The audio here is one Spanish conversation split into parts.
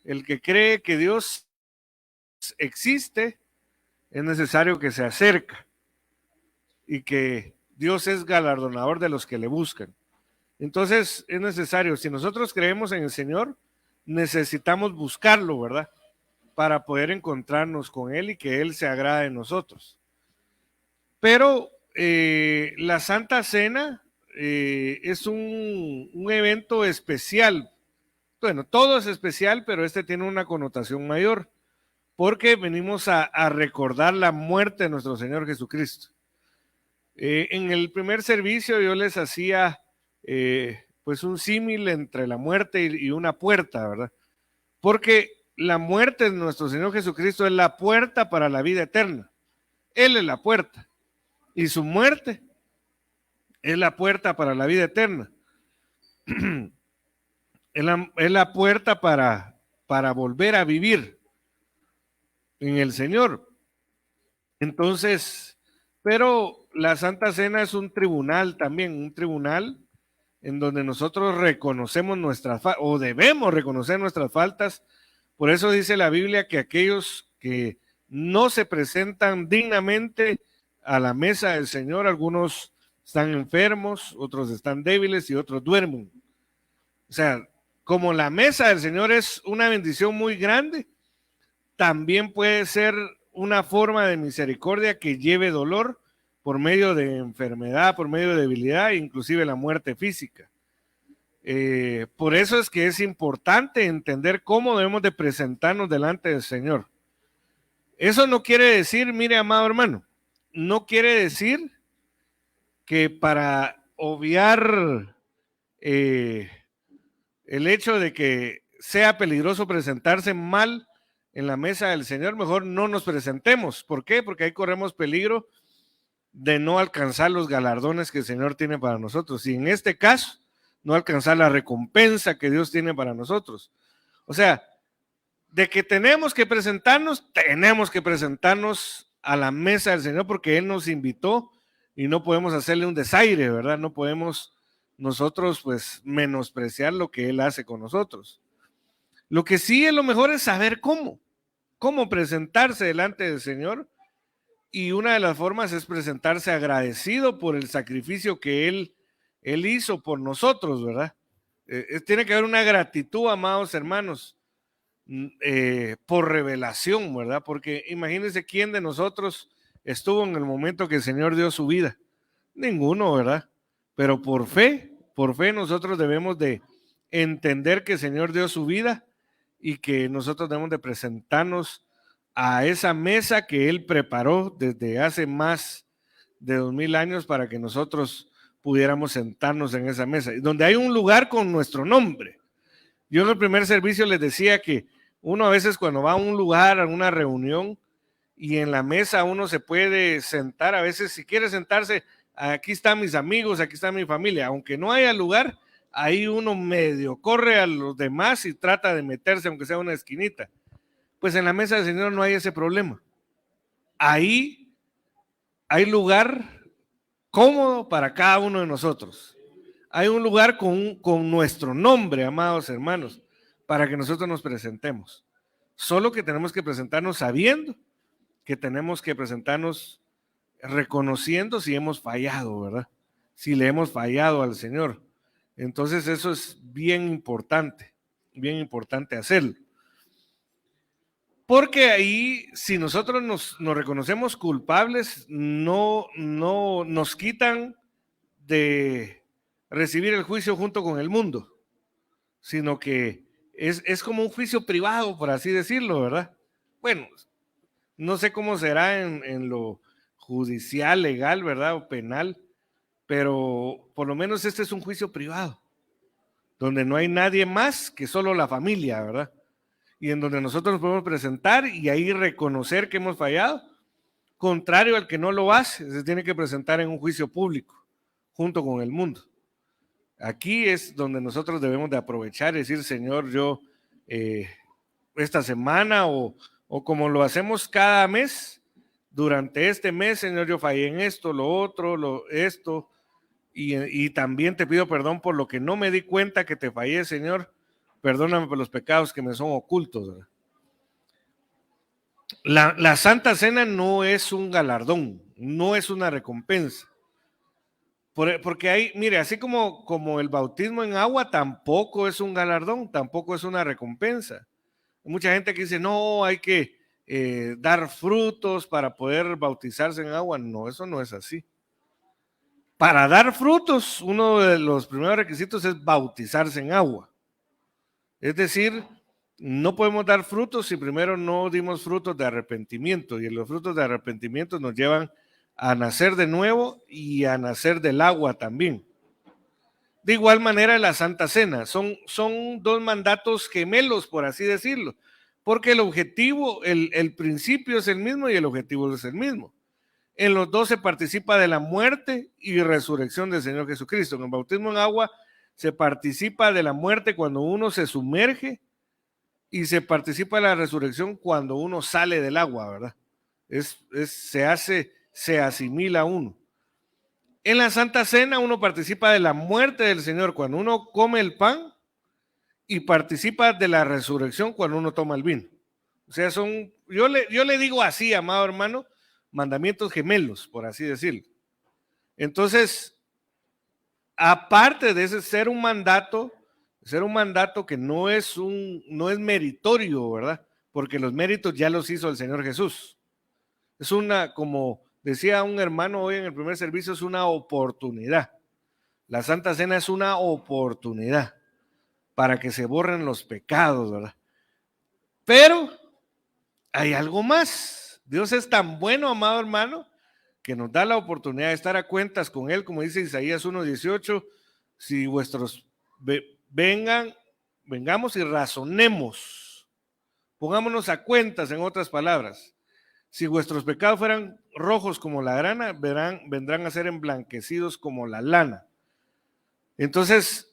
El que cree que Dios existe, es necesario que se acerque y que Dios es galardonador de los que le buscan. Entonces es necesario, si nosotros creemos en el Señor, necesitamos buscarlo, ¿verdad? Para poder encontrarnos con Él y que Él se agrade de nosotros. Pero la Santa Cena es un evento especial. Bueno, todo es especial, pero este tiene una connotación mayor, porque venimos a recordar la muerte de nuestro Señor Jesucristo. En el primer servicio yo les hacía pues un símil entre la muerte y una puerta, ¿verdad? Porque la muerte de nuestro Señor Jesucristo es la puerta para la vida eterna. Él es la puerta. Y su muerte es la puerta para la vida eterna. Es la puerta para volver a vivir en el Señor. Entonces, pero la Santa Cena es un tribunal también, un tribunal en donde nosotros reconocemos nuestras faltas, o debemos reconocer nuestras faltas. Por eso dice la Biblia que aquellos que no se presentan dignamente a la mesa del Señor, algunos están enfermos, otros están débiles y otros duermen. O sea, como la mesa del Señor es una bendición muy grande, también puede ser una forma de misericordia que lleve dolor por medio de enfermedad, por medio de debilidad, inclusive la muerte física. Por eso es que es importante entender cómo debemos de presentarnos delante del Señor. Eso no quiere decir, mire, amado hermano, no quiere decir que para obviar el hecho de que sea peligroso presentarse mal en la mesa del Señor, mejor no nos presentemos. ¿Por qué? Porque ahí corremos peligro de no alcanzar los galardones que el Señor tiene para nosotros. Y en este caso, no alcanzar la recompensa que Dios tiene para nosotros. O sea, de que tenemos que presentarnos a la mesa del Señor porque Él nos invitó y no podemos hacerle un desaire, ¿verdad? No podemos nosotros pues menospreciar lo que Él hace con nosotros. Lo que sí es lo mejor es saber cómo presentarse delante del Señor, y una de las formas es presentarse agradecido por el sacrificio que Él hizo por nosotros, ¿verdad? Tiene que haber una gratitud, amados hermanos, por revelación, ¿verdad? Porque imagínense quién de nosotros estuvo en el momento que el Señor dio su vida. Ninguno, ¿verdad? Pero por fe nosotros debemos de entender que el Señor dio su vida y que nosotros debemos de presentarnos a esa mesa que Él preparó desde hace más de 2000 años para que nosotros pudiéramos sentarnos en esa mesa, donde hay un lugar con nuestro nombre. Yo en el primer servicio les decía que uno a veces cuando va a un lugar, a una reunión, y en la mesa uno se puede sentar, a veces si quiere sentarse, aquí están mis amigos, aquí está mi familia, aunque no haya lugar, ahí uno medio corre a los demás y trata de meterse, aunque sea una esquinita. Pues en la mesa del Señor no hay ese problema. Ahí hay lugar cómodo para cada uno de nosotros. Hay un lugar con nuestro nombre, amados hermanos, para que nosotros nos presentemos. Solo que tenemos que presentarnos sabiendo que tenemos que presentarnos reconociendo si hemos fallado, ¿verdad? Si le hemos fallado al Señor. Entonces eso es bien importante hacerlo. Porque ahí, si nosotros nos reconocemos culpables, no nos quitan de recibir el juicio junto con el mundo, sino que es como un juicio privado, por así decirlo, ¿verdad? Bueno, no sé cómo será en lo judicial, legal, ¿verdad? O penal, pero por lo menos este es un juicio privado, donde no hay nadie más que solo la familia, ¿verdad? Y en donde nosotros nos podemos presentar y ahí reconocer que hemos fallado, contrario al que no lo hace, se tiene que presentar en un juicio público, junto con el mundo. Aquí es donde nosotros debemos de aprovechar y decir, Señor, yo esta semana o como lo hacemos cada mes, durante este mes, Señor, yo fallé en esto, lo otro, y también te pido perdón por lo que no me di cuenta que te fallé, Señor, perdóname por los pecados que me son ocultos, ¿verdad? La Santa Cena no es un galardón, no es una recompensa. Porque hay, mire, así como el bautismo en agua tampoco es un galardón, tampoco es una recompensa. Hay mucha gente que dice, no, hay que dar frutos para poder bautizarse en agua. No, eso no es así. Para dar frutos, uno de los primeros requisitos es bautizarse en agua. Es decir, no podemos dar frutos si primero no dimos frutos de arrepentimiento, y los frutos de arrepentimiento nos llevan a nacer de nuevo y a nacer del agua también. De igual manera la Santa Cena, son dos mandatos gemelos, por así decirlo, porque el objetivo, el principio es el mismo y el objetivo es el mismo. En los dos se participa de la muerte y resurrección del Señor Jesucristo. En el bautismo en agua se participa de la muerte cuando uno se sumerge y se participa de la resurrección cuando uno sale del agua, ¿verdad? Se asimila uno. En la Santa Cena uno participa de la muerte del Señor cuando uno come el pan y participa de la resurrección cuando uno toma el vino. O sea, yo le digo así, amado hermano, mandamientos gemelos, por así decirlo. Entonces, aparte de ese ser un mandato que no es meritorio, ¿verdad? Porque los méritos ya los hizo el Señor Jesús. Es como decía un hermano hoy en el primer servicio, es una oportunidad. La Santa Cena es una oportunidad para que se borren los pecados, ¿verdad? Pero hay algo más. Dios es tan bueno, amado hermano, que nos da la oportunidad de estar a cuentas con Él, como dice Isaías 1:18, si vuestros vengamos y razonemos, pongámonos a cuentas, en otras palabras. Si vuestros pecados fueran rojos como la grana, vendrán a ser emblanquecidos como la lana. Entonces,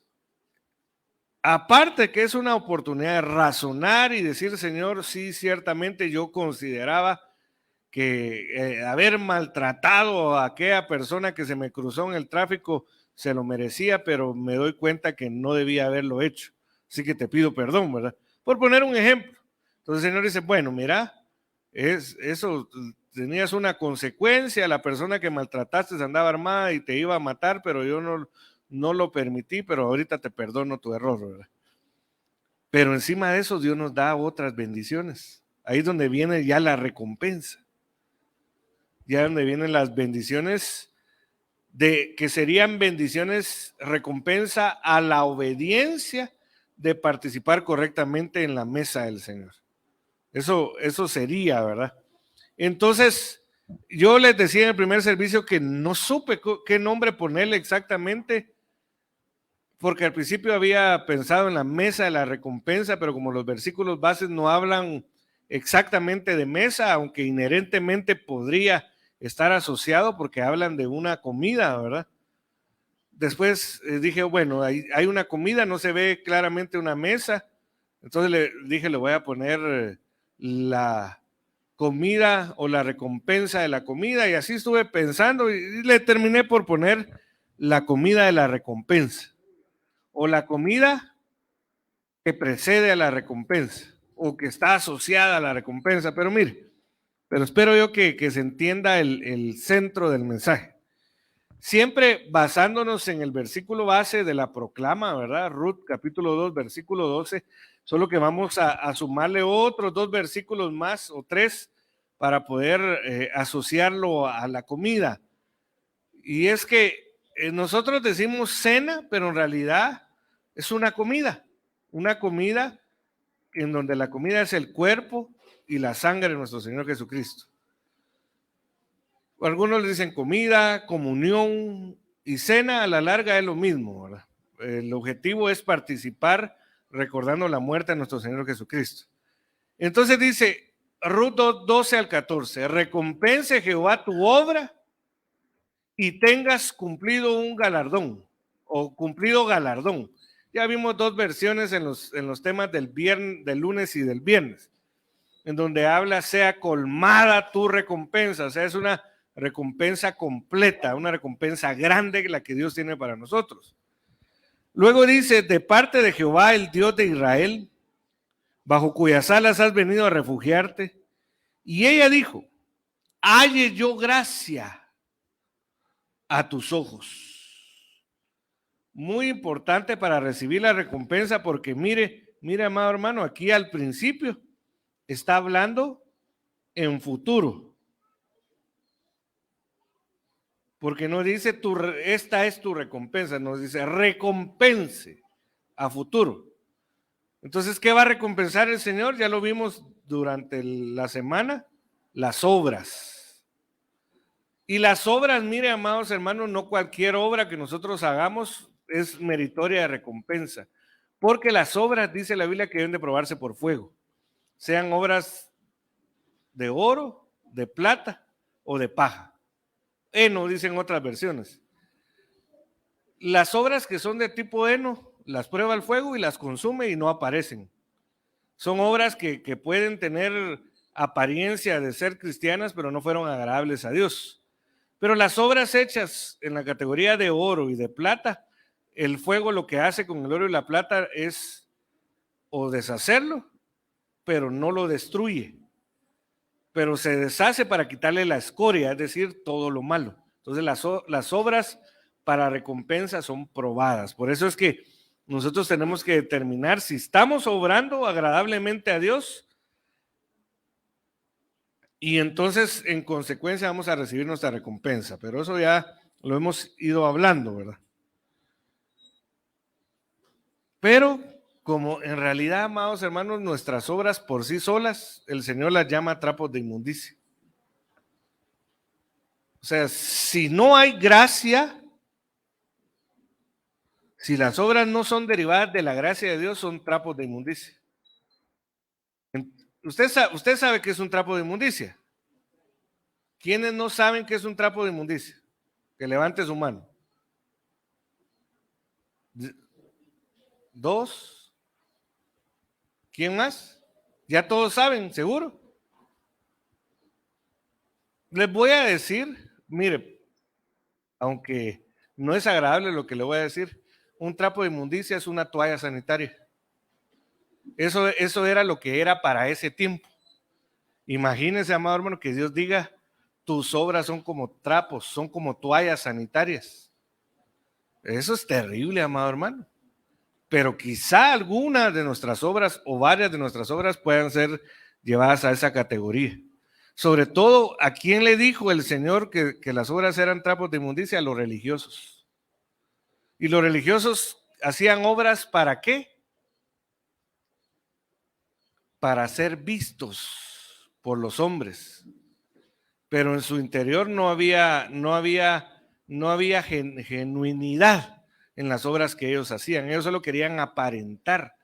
aparte que es una oportunidad de razonar y decir, Señor, sí, ciertamente yo consideraba que haber maltratado a aquella persona que se me cruzó en el tráfico se lo merecía, pero me doy cuenta que no debía haberlo hecho. Así que te pido perdón, ¿verdad? Por poner un ejemplo. Entonces el Señor dice, bueno, mira, eso tenías una consecuencia, la persona que maltrataste andaba armada y te iba a matar, pero yo no lo permití, pero ahorita te perdono tu error, ¿verdad? Pero encima de eso Dios nos da otras bendiciones. Ahí es donde viene ya la recompensa. Ya donde vienen las bendiciones que serían bendiciones recompensa a la obediencia de participar correctamente en la mesa del Señor. Eso sería, ¿verdad? Entonces, yo les decía en el primer servicio que no supe qué nombre ponerle exactamente, porque al principio había pensado en la mesa de la recompensa, pero como los versículos bases no hablan exactamente de mesa, aunque inherentemente podría estar asociado porque hablan de una comida, ¿verdad? Después dije, bueno, hay una comida, no se ve claramente una mesa, entonces le voy a poner la comida o la recompensa de la comida, y así estuve pensando y le terminé por poner la comida de la recompensa o la comida que precede a la recompensa o que está asociada a la recompensa. Pero mire, pero espero yo que se entienda el centro del mensaje. Siempre basándonos en el versículo base de la proclama, ¿verdad? Ruth capítulo 2, versículo 12, solo que vamos a sumarle otros 2 versículos más o 3 para poder asociarlo a la comida. Y es que nosotros decimos cena, pero en realidad es una comida en donde la comida es el cuerpo y la sangre de nuestro Señor Jesucristo. Algunos le dicen comida, comunión y cena, a la larga es lo mismo, ¿verdad? El objetivo es participar recordando la muerte de nuestro Señor Jesucristo. Entonces dice Ruth 12 al 14, recompense Jehová tu obra y tengas cumplido un galardón o cumplido galardón. Ya vimos 2 versiones en los temas del lunes y del viernes, en donde habla sea colmada tu recompensa, o sea, es una recompensa completa, una recompensa grande la que Dios tiene para nosotros. Luego dice, de parte de Jehová, el Dios de Israel, bajo cuyas alas has venido a refugiarte. Y ella dijo, halle yo gracia a tus ojos. Muy importante para recibir la recompensa, porque mire, amado hermano, aquí al principio está hablando en futuro. Porque no dice esta es tu recompensa, nos dice recompense a futuro. Entonces, ¿qué va a recompensar el Señor? Ya lo vimos durante la semana, las obras. Y las obras, mire, amados hermanos, no cualquier obra que nosotros hagamos es meritoria de recompensa, porque las obras, dice la Biblia, que deben de probarse por fuego, sean obras de oro, de plata o de paja. Heno, dicen otras versiones. Las obras que son de tipo heno, las prueba el fuego y las consume y no aparecen. Son obras que pueden tener apariencia de ser cristianas, pero no fueron agradables a Dios. Pero las obras hechas en la categoría de oro y de plata, el fuego lo que hace con el oro y la plata es o deshacerlo, pero no lo destruye, pero se deshace para quitarle la escoria, es decir, todo lo malo. Entonces las obras para recompensa son probadas. Por eso es que nosotros tenemos que determinar si estamos obrando agradablemente a Dios, y entonces en consecuencia vamos a recibir nuestra recompensa. Pero eso ya lo hemos ido hablando, ¿verdad? Pero como en realidad, amados hermanos, nuestras obras por sí solas, el Señor las llama trapos de inmundicia. O sea, si no hay gracia, si las obras no son derivadas de la gracia de Dios, son trapos de inmundicia. Usted sabe que es un trapo de inmundicia. ¿Quiénes no saben que es un trapo de inmundicia? Que levante su mano. 2. ¿Quién más? Ya todos saben, seguro. Les voy a decir, mire, aunque no es agradable lo que le voy a decir, un trapo de inmundicia es una toalla sanitaria. Eso era lo que era para ese tiempo. Imagínense, amado hermano, que Dios diga, tus obras son como trapos, son como toallas sanitarias. Eso es terrible, amado hermano. Pero quizá algunas de nuestras obras o varias de nuestras obras puedan ser llevadas a esa categoría. Sobre todo, ¿a quién le dijo el Señor que las obras eran trapos de inmundicia? A los religiosos. ¿Y los religiosos hacían obras para qué? Para ser vistos por los hombres. Pero en su interior no había genuinidad en las obras que ellos hacían. Ellos solo querían aparentar.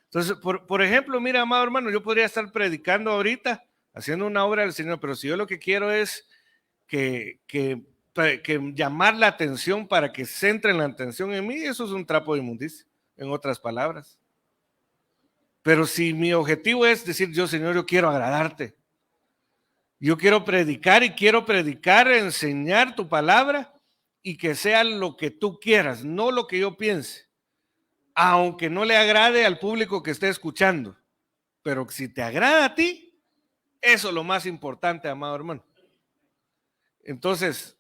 Entonces, por ejemplo, mira, amado hermano, yo podría estar predicando ahorita, haciendo una obra del Señor, pero si yo lo que quiero es que llamar la atención para que centren la atención en mí, eso es un trapo de inmundicia, en otras palabras. Pero si mi objetivo es decir, yo, Señor, yo quiero agradarte, yo quiero predicar y quiero predicar, enseñar tu palabra y que sea lo que tú quieras, no lo que yo piense, aunque no le agrade al público que esté escuchando, pero si te agrada a ti, eso es lo más importante, amado hermano. Entonces,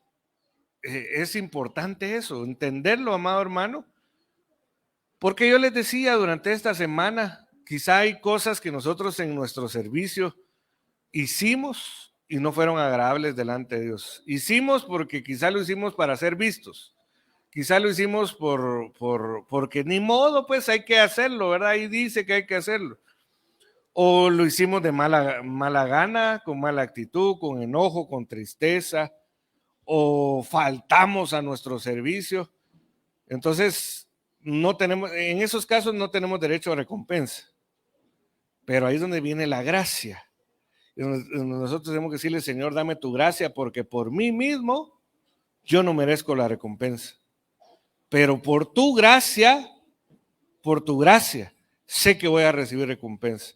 es importante eso, entenderlo, amado hermano, porque yo les decía durante esta semana, quizá hay cosas que nosotros en nuestro servicio hicimos y no fueron agradables delante de Dios. Hicimos porque quizá lo hicimos para ser vistos. Quizá lo hicimos porque ni modo, pues hay que hacerlo, ¿verdad? Ahí dice que hay que hacerlo. O lo hicimos de mala gana, con mala actitud, con enojo, con tristeza, o faltamos a nuestro servicio. Entonces, en esos casos no tenemos derecho a recompensa. Pero ahí es donde viene la gracia. Nosotros tenemos que decirle, Señor, dame tu gracia, porque por mí mismo yo no merezco la recompensa. Pero por tu gracia, sé que voy a recibir recompensa.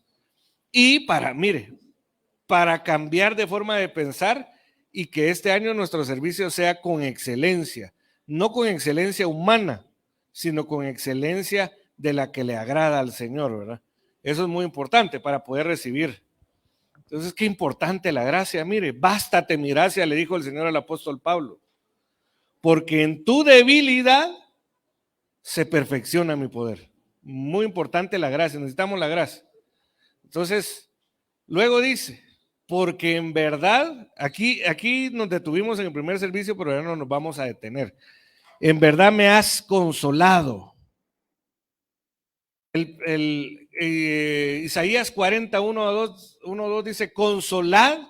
Y para cambiar de forma de pensar y que este año nuestro servicio sea con excelencia, no con excelencia humana, sino con excelencia de la que le agrada al Señor, ¿verdad? Eso es muy importante para poder recibir. Entonces, qué importante la gracia. Mire, bástate mi gracia, le dijo el Señor al apóstol Pablo, porque en tu debilidad se perfecciona mi poder. Muy importante la gracia, necesitamos la gracia. Entonces, luego dice, porque en verdad, aquí nos detuvimos en el primer servicio, pero ya no nos vamos a detener. En verdad me has consolado. Isaías 41, 2 dice, consolad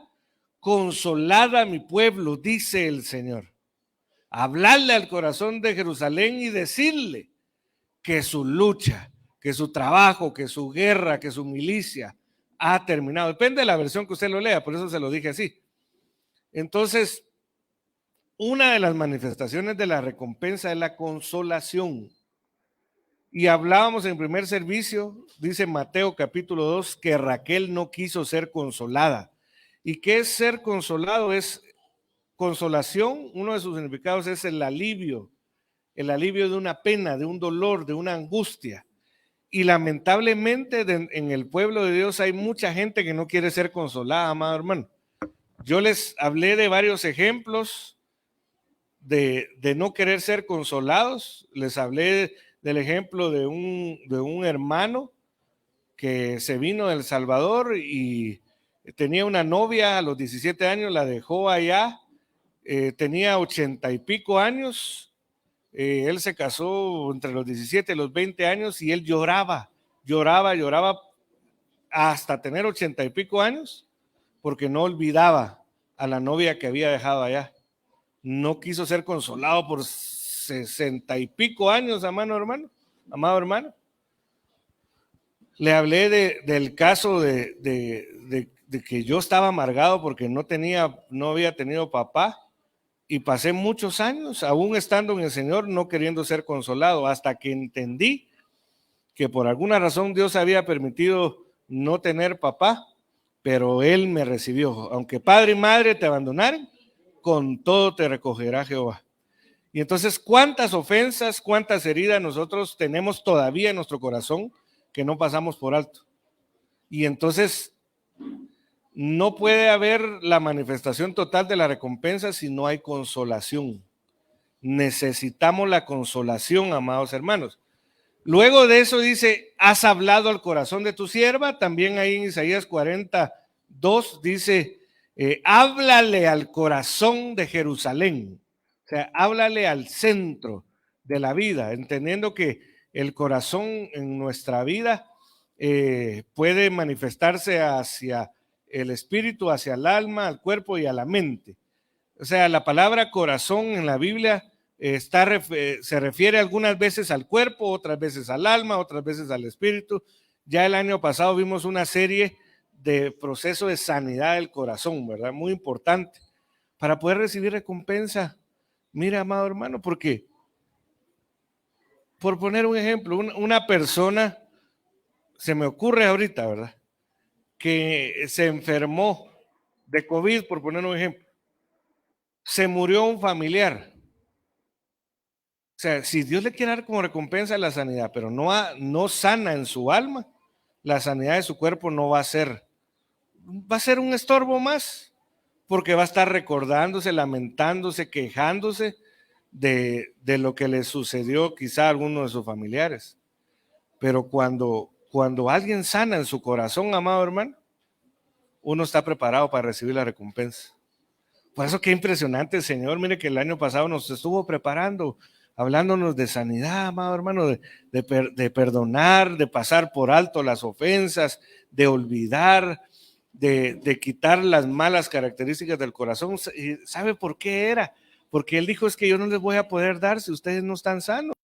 a mi pueblo, dice el Señor. Hablarle al corazón de Jerusalén y decirle que su lucha, que su trabajo, que su guerra, que su milicia ha terminado. Depende de la versión que usted lo lea, por eso se lo dije así. Entonces, una de las manifestaciones de la recompensa es la consolación. Y hablábamos en el primer servicio, dice Mateo capítulo 2, que Raquel no quiso ser consolada. ¿Y qué es ser consolado? Es consolación, uno de sus significados es el alivio de una pena, de un dolor, de una angustia. Y lamentablemente en el pueblo de Dios hay mucha gente que no quiere ser consolada, amado hermano. Yo les hablé de varios ejemplos de no querer ser consolados. Les hablé del ejemplo de un hermano que se vino de El Salvador y tenía una novia a los 17 años, la dejó allá, tenía 80 y pico años. Él se casó entre los 17 y los 20 años y él lloraba hasta tener 80 y pico años porque no olvidaba a la novia que había dejado allá. No quiso ser consolado por 60 y pico años, amado hermano. Le hablé del caso de que yo estaba amargado porque no había tenido papá. Y pasé muchos años, aún estando en el Señor, no queriendo ser consolado, hasta que entendí que por alguna razón Dios había permitido no tener papá, pero Él me recibió. Aunque padre y madre te abandonaren, con todo te recogerá Jehová. Y entonces, ¿cuántas ofensas, cuántas heridas nosotros tenemos todavía en nuestro corazón que no pasamos por alto? Y entonces no puede haber la manifestación total de la recompensa si no hay consolación. Necesitamos la consolación, amados hermanos. Luego de eso dice, has hablado al corazón de tu sierva. También ahí en Isaías 42 dice, háblale al corazón de Jerusalén. O sea, háblale al centro de la vida, entendiendo que el corazón en nuestra vida puede manifestarse hacia el espíritu, hacia el alma, al cuerpo y a la mente. O sea, la palabra corazón en la Biblia se refiere algunas veces al cuerpo, otras veces al alma, otras veces al espíritu. Ya el año pasado vimos una serie de proceso de sanidad del corazón, ¿verdad? Muy importante para poder recibir recompensa. Mira, amado hermano, porque por poner un ejemplo, una persona, se me ocurre ahorita, ¿verdad? Que se enfermó de COVID, por poner un ejemplo. Se murió un familiar. O sea, si Dios le quiere dar como recompensa la sanidad, pero no sana en su alma, la sanidad de su cuerpo no va a ser un estorbo más, porque va a estar recordándose, lamentándose, quejándose de lo que le sucedió quizá a alguno de sus familiares. Pero cuando alguien sana en su corazón, amado hermano, uno está preparado para recibir la recompensa. Por eso qué impresionante, Señor. Mire que el año pasado nos estuvo preparando, hablándonos de sanidad, amado hermano, de perdonar, de pasar por alto las ofensas, de olvidar, de quitar las malas características del corazón. ¿Y sabe por qué era? Porque Él dijo, es que yo no les voy a poder dar si ustedes no están sanos.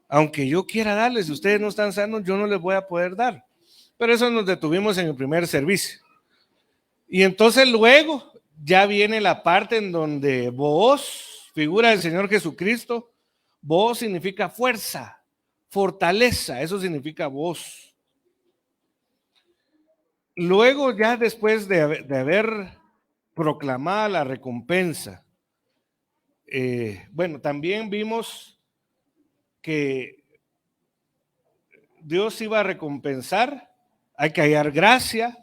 Aunque yo quiera darles, si ustedes no están sanos, yo no les voy a poder dar. Pero eso nos detuvimos en el primer servicio. Y entonces luego ya viene la parte en donde Booz, figura del Señor Jesucristo. Booz significa fuerza, fortaleza, eso significa Booz. Luego ya después de haber proclamado la recompensa, bueno, también vimos que Dios iba a recompensar, hay que hallar gracia,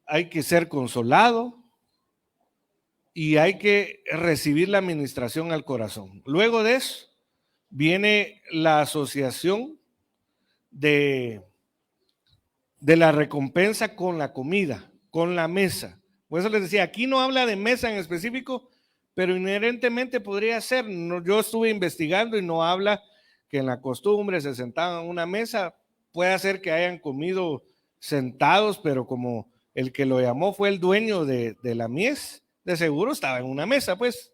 hay que ser consolado y hay que recibir la administración al corazón. Luego de eso viene la asociación de la recompensa con la comida, con la mesa. Por eso les decía, aquí no habla de mesa en específico, pero inherentemente podría ser. Yo estuve investigando y no habla que en la costumbre se sentaban a una mesa. Puede ser que hayan comido sentados, pero como el que lo llamó fue el dueño de la mies, de seguro estaba en una mesa, pues.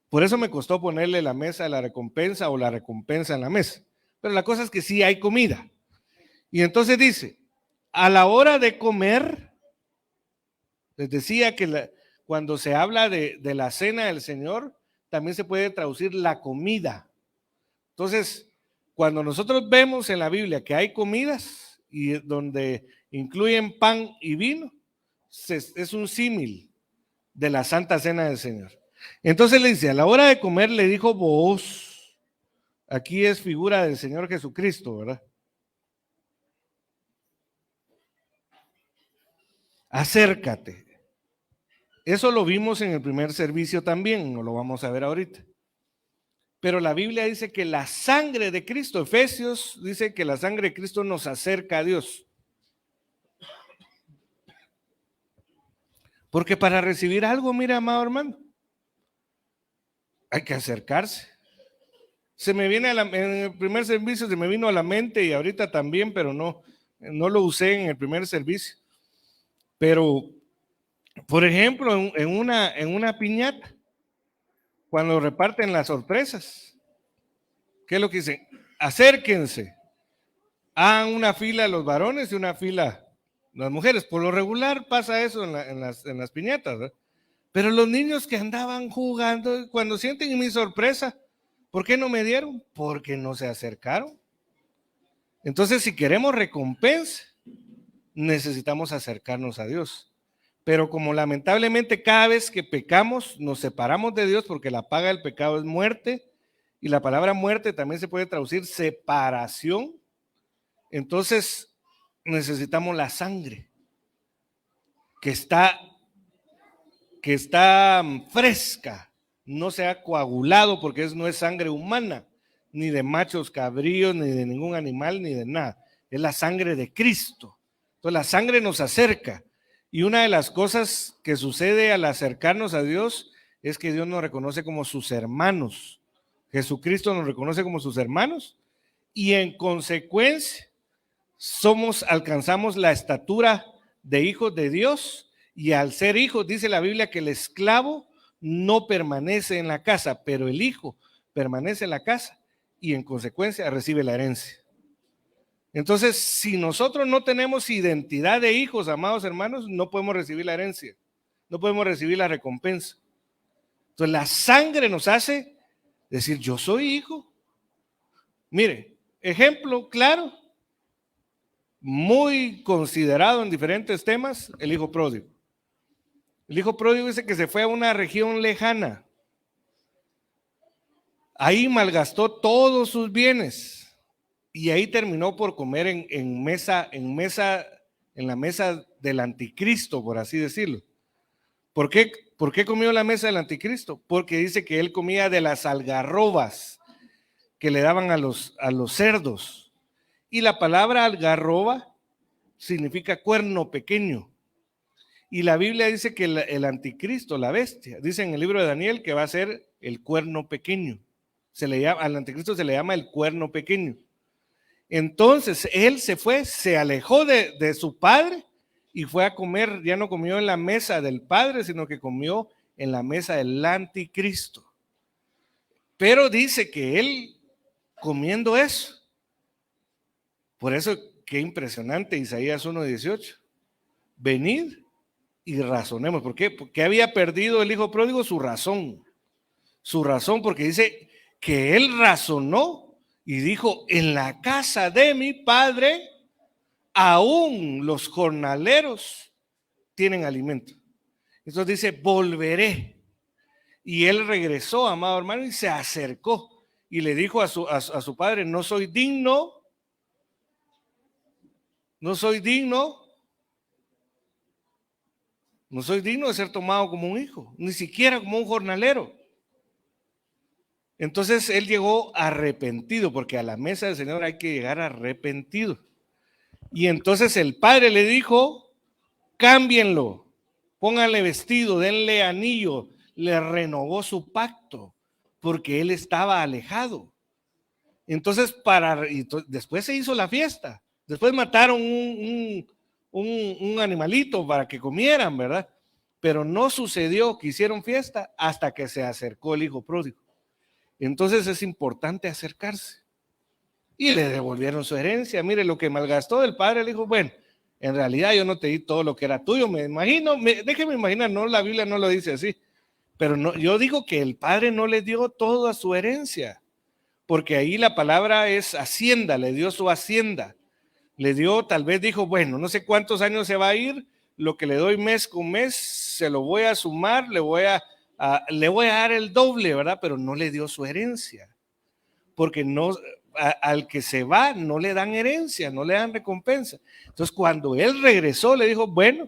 Por eso me costó ponerle la mesa de la recompensa o la recompensa en la mesa. Pero la cosa es que sí hay comida. Y entonces dice, a la hora de comer, les decía que cuando se habla de la cena del Señor, también se puede traducir la comida. Entonces, cuando nosotros vemos en la Biblia que hay comidas y donde incluyen pan y vino, es un símil de la Santa Cena del Señor. Entonces le dice, a la hora de comer le dijo vos, aquí es figura del Señor Jesucristo, ¿verdad? Acércate. Eso lo vimos en el primer servicio también, no lo vamos a ver ahorita. Pero la Biblia dice que la sangre de Cristo, Efesios dice que la sangre de Cristo nos acerca a Dios. Porque para recibir algo, mira, amado hermano, hay que acercarse. Se me viene en el primer servicio, se me vino a la mente y ahorita también, pero no lo usé en el primer servicio. Pero, por ejemplo, en una piñata, cuando reparten las sorpresas, ¿qué es lo que dicen? Acérquense. Hagan una fila los varones y una fila las mujeres. Por lo regular pasa eso en las piñatas, ¿verdad? Pero los niños que andaban jugando, cuando sienten mi sorpresa, ¿por qué no me dieron? Porque no se acercaron. Entonces, si queremos recompensa, necesitamos acercarnos a Dios. Pero como lamentablemente cada vez que pecamos nos separamos de Dios, porque la paga del pecado es muerte, y la palabra muerte también se puede traducir separación, entonces necesitamos la sangre que está fresca, no se ha coagulado, porque no es sangre humana, ni de machos cabríos, ni de ningún animal, ni de nada. Es la sangre de Cristo. Entonces la sangre nos acerca. Y una de las cosas que sucede al acercarnos a Dios es que Dios nos reconoce como sus hermanos. Jesucristo nos reconoce como sus hermanos y en consecuencia alcanzamos la estatura de hijos de Dios, y al ser hijos dice la Biblia que el esclavo no permanece en la casa, pero el hijo permanece en la casa y en consecuencia recibe la herencia. Entonces, si nosotros no tenemos identidad de hijos, amados hermanos, no podemos recibir la herencia, no podemos recibir la recompensa. Entonces, la sangre nos hace decir, yo soy hijo. Mire, ejemplo claro, muy considerado en diferentes temas, el hijo pródigo. El hijo pródigo dice que se fue a una región lejana. Ahí malgastó todos sus bienes y ahí terminó por comer en la mesa del anticristo, por así decirlo. ¿Por qué comió la mesa del anticristo? Porque dice que él comía de las algarrobas que le daban a los cerdos. Y la palabra algarroba significa cuerno pequeño. Y la Biblia dice que el anticristo, la bestia, dice en el libro de Daniel que va a ser el cuerno pequeño. Al anticristo se le llama el cuerno pequeño. Entonces él se alejó de su padre y fue a comer, ya no comió en la mesa del padre, sino que comió en la mesa del anticristo. Pero dice que él comiendo eso, por eso qué impresionante Isaías 1:18, venid y razonemos. ¿Por qué? Porque había perdido el hijo pródigo su razón, porque dice que él razonó y dijo, en la casa de mi padre aún los jornaleros tienen alimento. Entonces dice, volveré. Y él regresó, amado hermano, y se acercó. y le dijo a su padre, no soy digno de ser tomado como un hijo, ni siquiera como un jornalero. Entonces él llegó arrepentido, porque a la mesa del Señor hay que llegar arrepentido. Y entonces el padre le dijo, cámbienlo, pónganle vestido, denle anillo. Le renovó su pacto, porque él estaba alejado. Entonces, después se hizo la fiesta. Después mataron un animalito para que comieran, ¿verdad? Pero no sucedió que hicieron fiesta hasta que se acercó el hijo pródigo. Entonces es importante acercarse. Y le devolvieron su herencia. Mire, lo que malgastó del padre, le dijo, bueno, en realidad yo no te di todo lo que era tuyo, me imagino, déjeme imaginar, no, la Biblia no lo dice así, pero no, yo digo que el padre no le dio toda su herencia, porque ahí la palabra es hacienda, le dio su hacienda, le dio, tal vez dijo, bueno, no sé cuántos años se va a ir, lo que le doy mes con mes, se lo voy a sumar, le voy a dar el doble, ¿verdad? Pero no le dio su herencia, porque no, al que se va no le dan herencia, no le dan recompensa. Entonces cuando él regresó le dijo, bueno,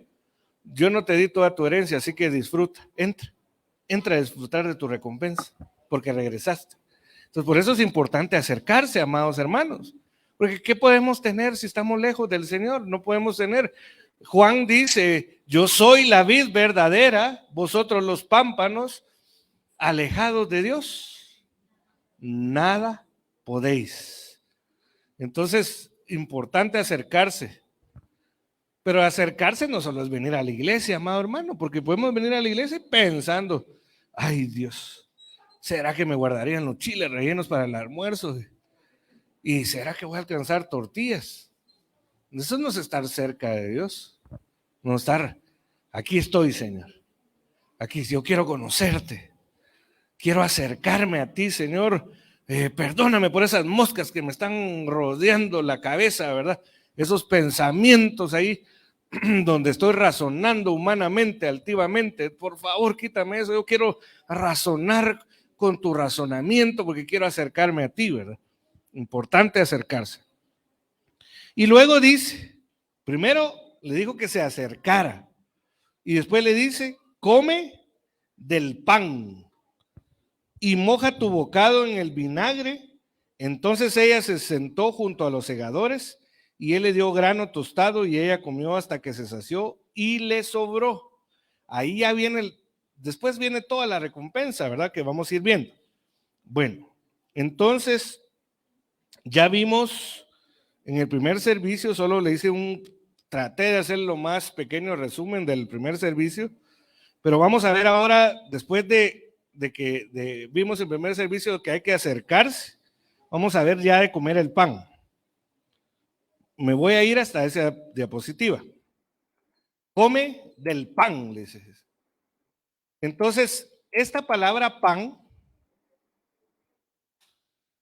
yo no te di toda tu herencia, así que disfruta, entra a disfrutar de tu recompensa, porque regresaste. Entonces por eso es importante acercarse, amados hermanos, porque ¿qué podemos tener si estamos lejos del Señor? No podemos tener. Juan dice, yo soy la vid verdadera, vosotros los pámpanos, alejados de Dios, nada podéis. Entonces, importante acercarse. Pero acercarse no solo es venir a la iglesia, amado hermano, porque podemos venir a la iglesia pensando, ay Dios, ¿será que me guardarían los chiles rellenos para el almuerzo? ¿Y será que voy a alcanzar tortillas? Eso no es estar cerca de Dios, no estar, aquí estoy, Señor, aquí yo quiero conocerte, quiero acercarme a ti, Señor, perdóname por esas moscas que me están rodeando la cabeza, ¿verdad? Esos pensamientos ahí donde estoy razonando humanamente, altivamente, por favor quítame eso, yo quiero razonar con tu razonamiento porque quiero acercarme a ti, ¿verdad? Importante acercarse. Y luego dice, primero le dijo que se acercara y después le dice, come del pan y moja tu bocado en el vinagre. Entonces ella se sentó junto a los segadores y él le dio grano tostado y ella comió hasta que se sació y le sobró. Ahí ya viene, después viene toda la recompensa, ¿verdad? Que vamos a ir viendo. Bueno, entonces ya vimos en el primer servicio, solo le hice traté de hacer lo más pequeño resumen del primer servicio, pero vamos a ver ahora, después de que vimos el primer servicio que hay que acercarse, vamos a ver ya de comer el pan. Me voy a ir hasta esa diapositiva. Come del pan, le dice. Entonces, esta palabra pan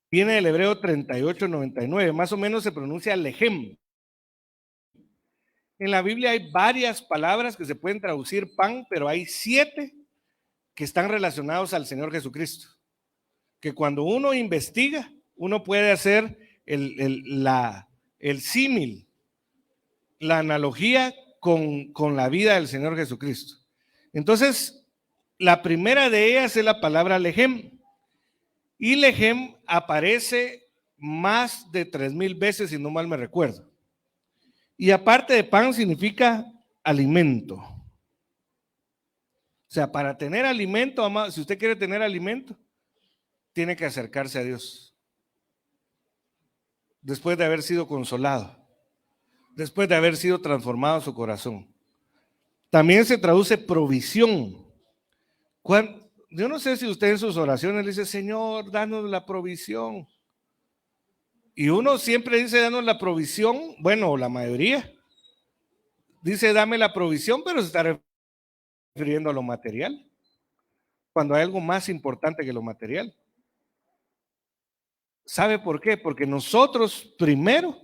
viene del hebreo 3899, más o menos se pronuncia lejem. En la Biblia hay varias palabras que se pueden traducir pan, pero hay 7 que están relacionados al Señor Jesucristo. Que cuando uno investiga, uno puede hacer el símil, la analogía con la vida del Señor Jesucristo. Entonces, la primera de ellas es la palabra lejem. Y lejem aparece más de 3,000 veces, si no mal me recuerdo. Y aparte de pan, significa alimento. O sea, para tener alimento, amado, si usted quiere tener alimento, tiene que acercarse a Dios. Después de haber sido consolado, después de haber sido transformado su corazón. También se traduce provisión. Yo no sé si usted en sus oraciones le dice, Señor, danos la provisión. Y uno siempre dice, danos la provisión, bueno, la mayoría dice, dame la provisión, pero se está refiriendo a lo material, cuando hay algo más importante que lo material. ¿Sabe por qué? Porque nosotros primero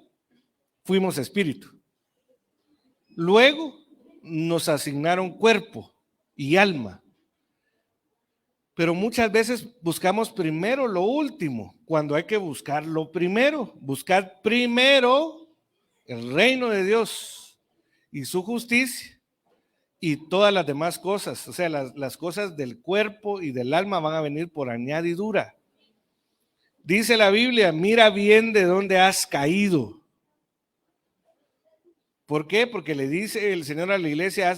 fuimos espíritu. Luego nos asignaron cuerpo y alma. Pero muchas veces buscamos primero lo último, cuando hay que buscar lo primero. Buscar primero el reino de Dios y su justicia, y todas las demás cosas, o sea, las cosas del cuerpo y del alma van a venir por añadidura. Dice la Biblia, mira bien de dónde has caído. ¿Por qué? Porque le dice el Señor a la iglesia,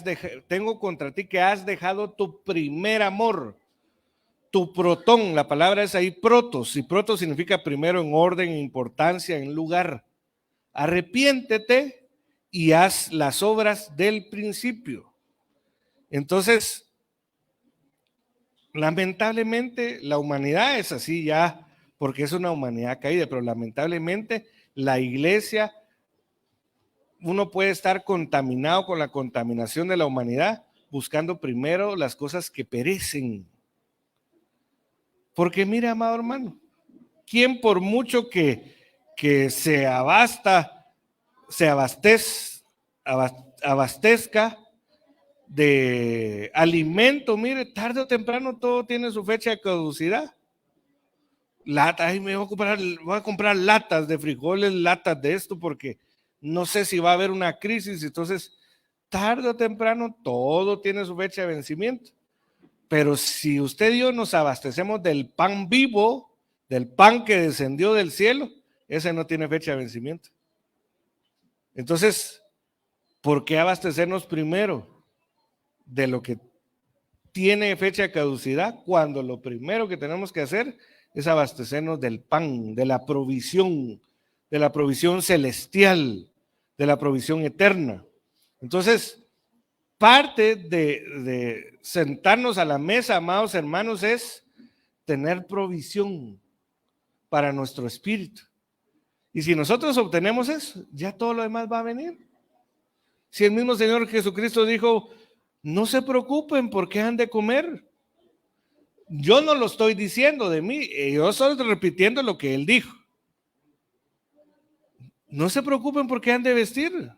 tengo contra ti que has dejado tu primer amor, tu protón. La palabra es ahí protos, y protos significa primero en orden, en importancia, en lugar. Arrepiéntete y haz las obras del principio. Entonces, lamentablemente la humanidad es así ya, porque es una humanidad caída, pero lamentablemente la iglesia, uno puede estar contaminado con la contaminación de la humanidad, buscando primero las cosas que perecen. Porque mira, amado hermano, ¿quién por mucho que se abastezca de alimento, mire, tarde o temprano todo tiene su fecha de caducidad? Lata, ay, voy a comprar latas de frijoles, latas de esto, porque no sé si va a haber una crisis. Entonces, tarde o temprano, todo tiene su fecha de vencimiento. Pero si usted y yo nos abastecemos del pan vivo, del pan que descendió del cielo, ese no tiene fecha de vencimiento. Entonces, ¿por qué abastecernos primero de lo que tiene fecha de caducidad, cuando lo primero que tenemos que hacer es abastecernos del pan, de la provisión celestial, de la provisión eterna? Entonces, parte de sentarnos a la mesa, amados hermanos, es tener provisión para nuestro espíritu. Y si nosotros obtenemos eso, ya todo lo demás va a venir. Si el mismo Señor Jesucristo dijo, no se preocupen por qué han de comer. Yo no lo estoy diciendo de mí, yo estoy repitiendo lo que Él dijo. No se preocupen por qué han de vestir.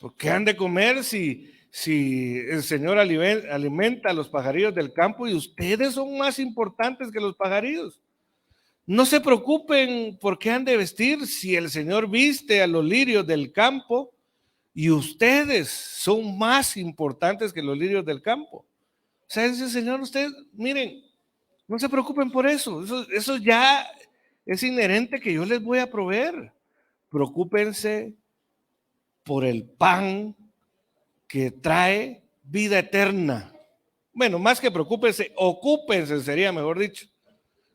¿Por qué han de comer si el Señor alimenta a los pajarillos del campo y ustedes son más importantes que los pajarillos? No se preocupen por qué han de vestir si el Señor viste a los lirios del campo y ustedes son más importantes que los lirios del campo. O sea, dice el Señor, ustedes, miren, no se preocupen por eso. Eso ya es inherente que yo les voy a proveer. Preocúpense por el pan que trae vida eterna. Bueno, más que preocúpense, ocúpense, sería mejor dicho.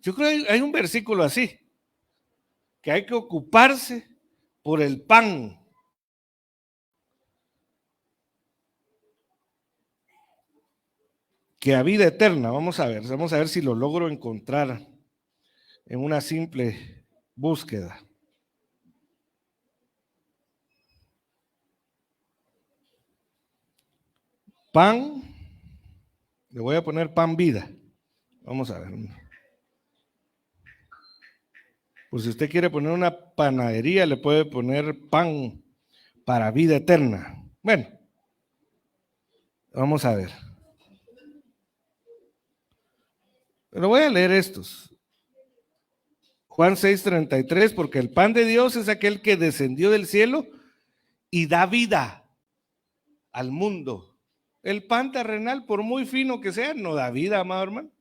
Yo creo que hay un versículo así, que hay que ocuparse por el pan. Que a vida eterna, vamos a ver si lo logro encontrar en una simple búsqueda. Pan, le voy a poner pan vida. Vamos a ver. Pues si usted quiere poner una panadería, le puede poner pan para vida eterna. Bueno, vamos a ver. Pero voy a leer estos. Juan 6:33, porque el pan de Dios es aquel que descendió del cielo y da vida al mundo. El pan terrenal, por muy fino que sea, no da vida, amado hermano.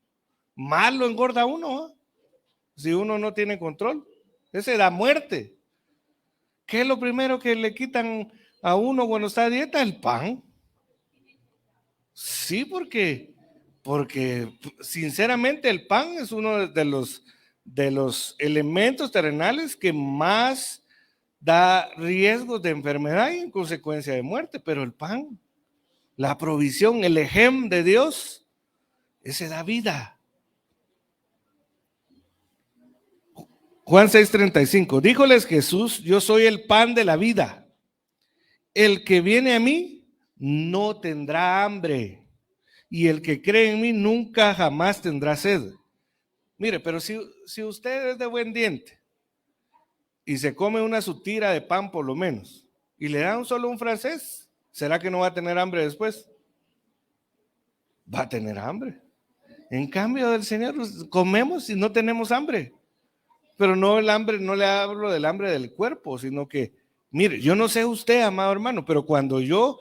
Más lo engorda a uno, ¿eh? Si uno no tiene control. Ese da muerte. ¿Qué es lo primero que le quitan a uno cuando está a dieta? El pan. Sí, porque sinceramente el pan es uno de los elementos terrenales que más da riesgos de enfermedad y en consecuencia de muerte. Pero el pan, la provisión, el ejem de Dios, ese da vida. Juan 6:35, díjoles Jesús, yo soy el pan de la vida. El que viene a mí no tendrá hambre, y el que cree en mí nunca jamás tendrá sed. Mire, pero si usted es de buen diente y se come una sutira de pan por lo menos, y le dan solo un francés, ¿será que no va a tener hambre después? Va a tener hambre. En cambio del Señor, comemos y no tenemos hambre. Pero no el hambre, no le hablo del hambre del cuerpo, sino que, mire, yo no sé usted, amado hermano, pero cuando yo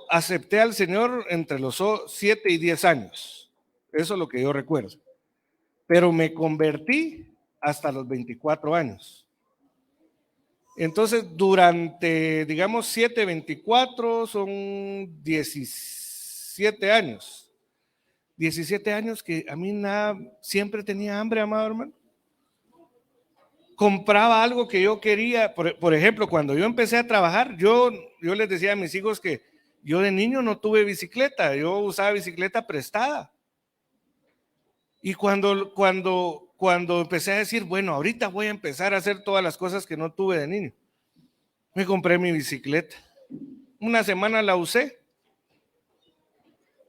acepté al Señor entre los 7 y 10 años. Eso es lo que yo recuerdo. Pero me convertí hasta los 24 años. Entonces, durante, digamos, 7, 24 son 17 años. 17 años que a mí nada, siempre tenía hambre, amado hermano. Compraba algo que yo quería. Por ejemplo, cuando yo empecé a trabajar, yo les decía a mis hijos que yo de niño no tuve bicicleta, yo usaba bicicleta prestada. Y cuando empecé a decir, bueno, ahorita voy a empezar a hacer todas las cosas que no tuve de niño, me compré mi bicicleta. Una semana la usé.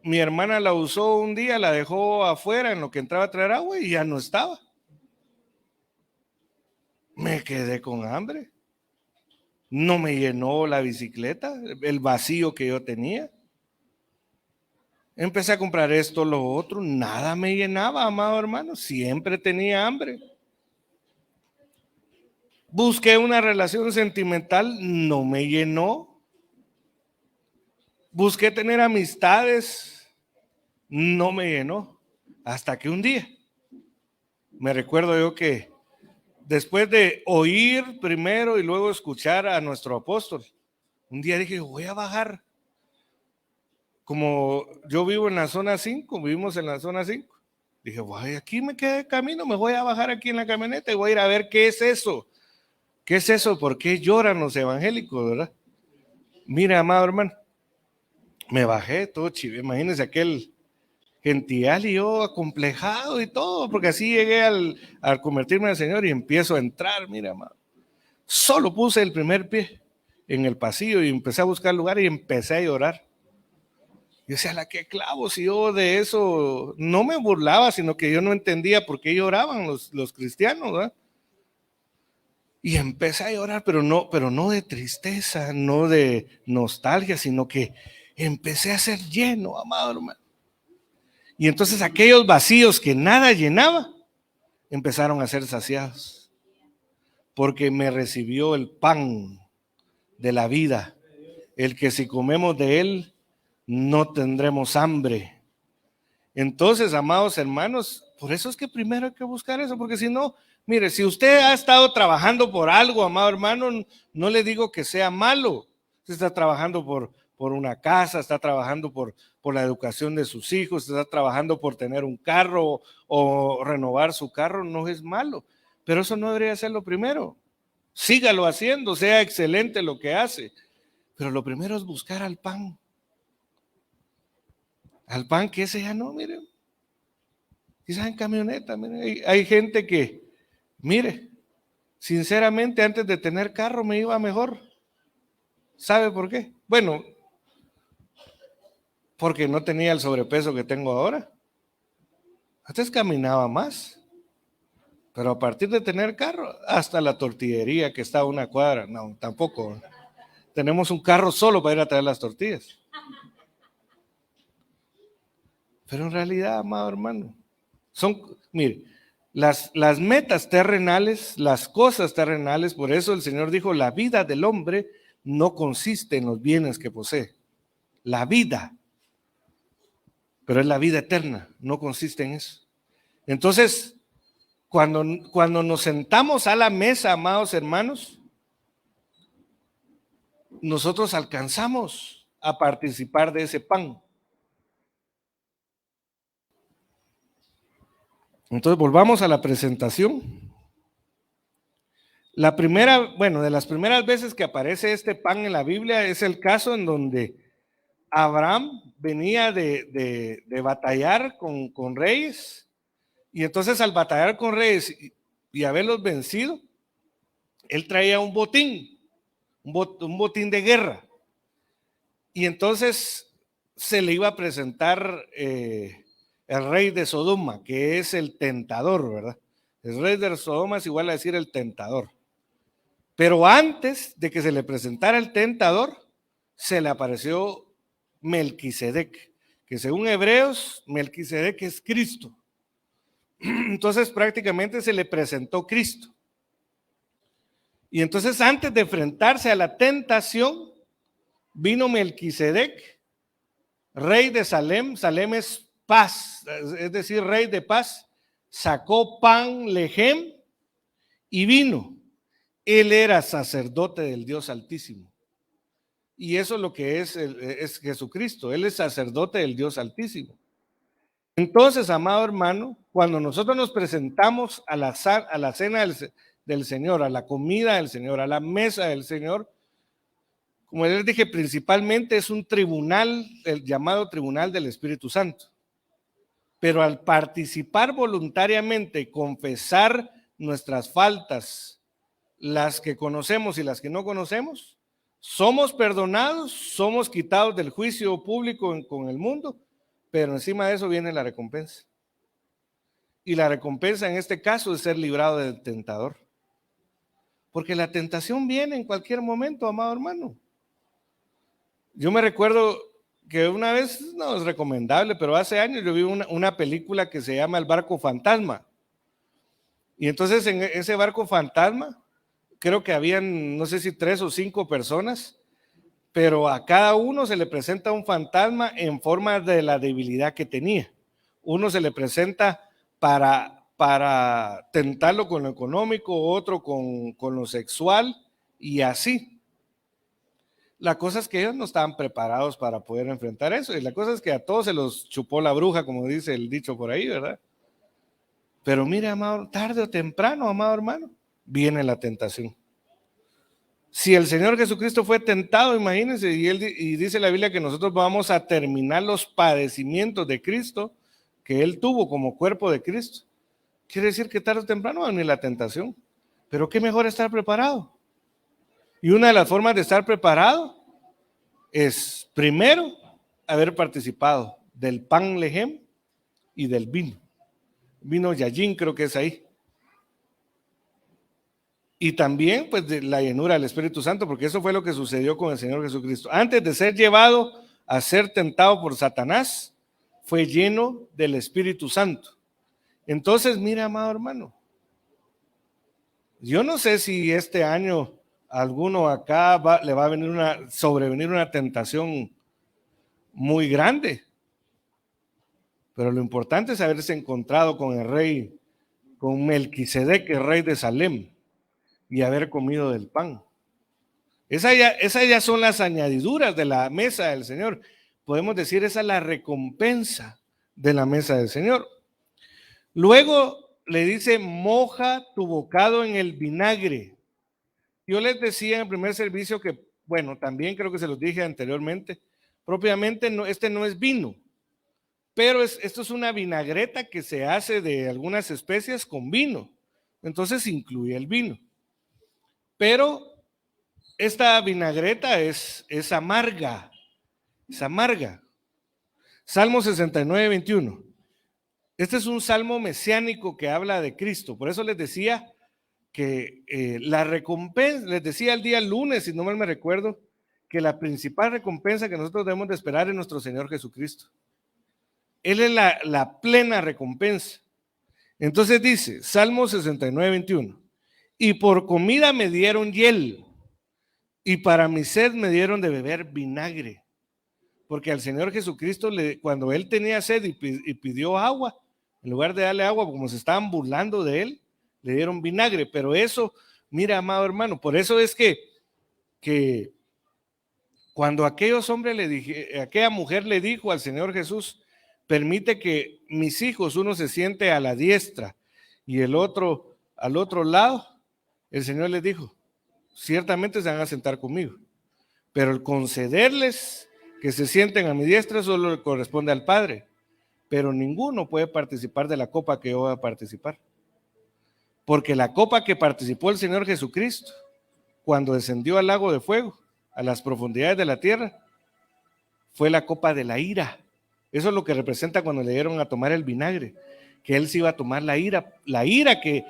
Mi hermana la usó un día, la dejó afuera en lo que entraba a traer agua y ya no estaba. Me quedé con hambre. No me llenó la bicicleta, el vacío que yo tenía. Empecé a comprar esto, lo otro, nada me llenaba, amado hermano, siempre tenía hambre. Busqué una relación sentimental, no me llenó. Busqué tener amistades, no me llenó. Hasta que un día, me recuerdo yo que después de oír primero y luego escuchar a nuestro apóstol, un día dije, voy a bajar. Como yo vivo en la zona 5, vivimos en la zona 5, dije, voy, aquí me quedé de camino, me voy a bajar aquí en la camioneta y voy a ir a ver qué es eso. ¿Qué es eso? ¿Por qué lloran los evangélicos, verdad? Mira, amado hermano, me bajé todo chivo, imagínense aquel gential y yo acomplejado y todo, porque así llegué al convertirme al Señor y empiezo a entrar, mira, amado. Solo puse el primer pie en el pasillo y empecé a buscar lugar y empecé a llorar. Yo decía, la que clavos, y yo de eso no me burlaba, sino que yo no entendía por qué lloraban los cristianos, ¿verdad? Y empecé a llorar, pero no de tristeza, no de nostalgia, sino que empecé a ser lleno, amado hermano. Y entonces aquellos vacíos que nada llenaba, empezaron a ser saciados, porque me recibió el pan de la vida, el que si comemos de él, no tendremos hambre. Entonces, amados hermanos, por eso es que primero hay que buscar eso, porque si no, mire, si usted ha estado trabajando por algo, amado hermano, no le digo que sea malo. Usted está trabajando por una casa, está trabajando por la educación de sus hijos, está trabajando por tener un carro o renovar su carro, no es malo. Pero eso no debería ser lo primero. Sígalo haciendo, sea excelente lo que hace. Pero lo primero es buscar al pan. Al pan que ese ya no, miren. Quizás en camioneta, miren, hay gente que, mire, sinceramente antes de tener carro me iba mejor. ¿Sabe por qué? Bueno, porque no tenía el sobrepeso que tengo ahora. Antes caminaba más. Pero a partir de tener carro, hasta la tortillería que está a una cuadra, no, tampoco. Tenemos un carro solo para ir a traer las tortillas. Pero en realidad, amado hermano, mire, las metas terrenales, las cosas terrenales, por eso el Señor dijo, la vida del hombre no consiste en los bienes que posee. La vida, pero es la vida eterna, no consiste en eso. Entonces, cuando nos sentamos a la mesa, amados hermanos, nosotros alcanzamos a participar de ese pan. Entonces, volvamos a la presentación. La primera, bueno, de las primeras veces que aparece este pan en la Biblia es el caso en donde Abraham venía de batallar con reyes, y entonces al batallar con reyes y haberlos vencido, él traía un botín, un botín de guerra, y entonces se le iba a presentar el rey de Sodoma, que es el tentador, ¿verdad? El rey de Sodoma es igual a decir el tentador. Pero antes de que se le presentara el tentador, se le apareció Melquisedec, que según Hebreos, Melquisedec es Cristo. Entonces prácticamente se le presentó Cristo. Y entonces antes de enfrentarse a la tentación, vino Melquisedec, rey de Salem. Salem es paz, es decir, rey de paz. Sacó pan, lejem, y vino. Él era sacerdote del Dios Altísimo. Y eso es lo que es Jesucristo. Él es sacerdote del Dios Altísimo. Entonces, amado hermano, cuando nosotros nos presentamos a la cena del Señor, a la comida del Señor, a la mesa del Señor, como les dije, principalmente es un tribunal, el llamado tribunal del Espíritu Santo. Pero al participar voluntariamente, confesar nuestras faltas, las que conocemos y las que no conocemos, somos perdonados, somos quitados del juicio público con el mundo, pero encima de eso viene la recompensa. Y la recompensa en este caso es ser librado del tentador. Porque la tentación viene en cualquier momento, amado hermano. Yo me recuerdo que una vez, no es recomendable, pero hace años yo vi una película que se llama El Barco Fantasma. Y entonces en ese barco fantasma, creo que habían, no sé si 3 o 5 personas, pero a cada uno se le presenta un fantasma en forma de la debilidad que tenía. Uno se le presenta para tentarlo con lo económico, otro con lo sexual y así. La cosa es que ellos no estaban preparados para poder enfrentar eso, y la cosa es que a todos se los chupó la bruja, como dice el dicho por ahí, ¿verdad? Pero mire, amado, tarde o temprano, amado hermano, viene la tentación. Si el Señor Jesucristo fue tentado, imagínense, y dice la Biblia que nosotros vamos a terminar los padecimientos de Cristo que Él tuvo como cuerpo de Cristo. Quiere decir que tarde o temprano va a venir la tentación. Pero qué mejor estar preparado. Y una de las formas de estar preparado es, primero, haber participado del pan lejem y del vino. Vino Yayín, creo que es ahí. Y también, pues, de la llenura del Espíritu Santo, porque eso fue lo que sucedió con el Señor Jesucristo. Antes de ser llevado a ser tentado por Satanás, fue lleno del Espíritu Santo. Entonces, mira, amado hermano, yo no sé si este año alguno acá le va a sobrevenir una tentación muy grande, pero lo importante es haberse encontrado con el rey, con Melquisedec, el rey de Salem, y haber comido del pan. Esas ya son las añadiduras de la mesa del Señor. Podemos decir, esa es la recompensa de la mesa del Señor. Luego le dice, moja tu bocado en el vinagre. Yo les decía en el primer servicio que, bueno, también creo que se los dije anteriormente, propiamente este no es vino, pero esto es una vinagreta que se hace de algunas especias con vino. Entonces incluye el vino. Pero esta vinagreta es amarga, es amarga. Salmo 69, 21. Este es un salmo mesiánico que habla de Cristo. Por eso les decía que la recompensa, les decía el día lunes, si no mal me recuerdo, que la principal recompensa que nosotros debemos de esperar es nuestro Señor Jesucristo. Él es la plena recompensa. Entonces dice, Salmo 69, 21. Y por comida me dieron hiel, y para mi sed me dieron de beber vinagre. Porque al Señor Jesucristo, cuando Él tenía sed y pidió agua, en lugar de darle agua, como se estaban burlando de Él, le dieron vinagre. Pero eso, mira, amado hermano, por eso es que cuando aquella mujer le dijo al Señor Jesús, permite que mis hijos, uno se siente a la diestra y el otro al otro lado, el Señor les dijo, ciertamente se van a sentar conmigo, pero el concederles que se sienten a mi diestra solo le corresponde al Padre, pero ninguno puede participar de la copa que yo voy a participar, porque la copa que participó el Señor Jesucristo cuando descendió al lago de fuego, a las profundidades de la tierra, fue la copa de la ira. Eso es lo que representa cuando le dieron a tomar el vinagre, que Él se iba a tomar la ira que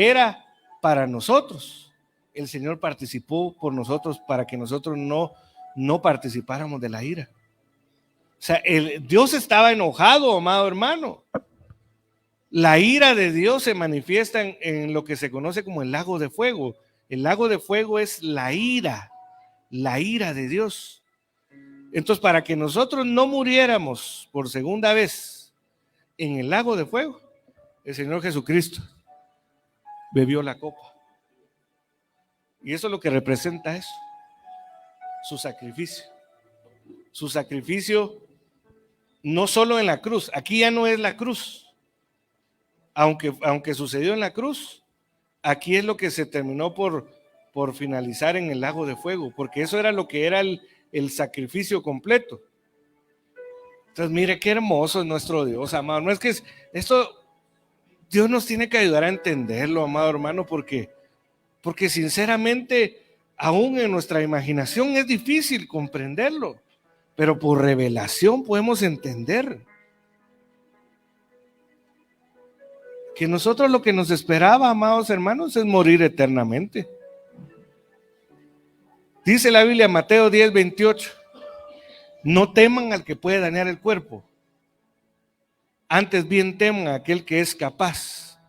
era para nosotros. El Señor participó por nosotros para que nosotros no participáramos de la ira. sea, Dios estaba enojado, amado hermano. La ira de Dios se manifiesta en lo que se conoce como el lago de fuego. El lago de fuego es la ira de Dios. Entonces, para que nosotros no muriéramos por segunda vez en el lago de fuego, el Señor Jesucristo bebió la copa. Y eso es lo que representa eso, su sacrificio. Su sacrificio no solo en la cruz, aquí ya no es la cruz, aunque sucedió en la cruz, aquí es lo que se terminó por finalizar en el lago de fuego, porque eso era lo que era el sacrificio completo. Entonces, mire qué hermoso es nuestro Dios, amado. No es que esto, Dios nos tiene que ayudar a entenderlo, amado hermano, porque sinceramente, aún en nuestra imaginación es difícil comprenderlo, pero por revelación podemos entender que nosotros lo que nos esperaba, amados hermanos, es morir eternamente. Dice la Biblia, Mateo 10:28, no teman al que puede dañar el cuerpo, antes bien teman a aquel que es capaz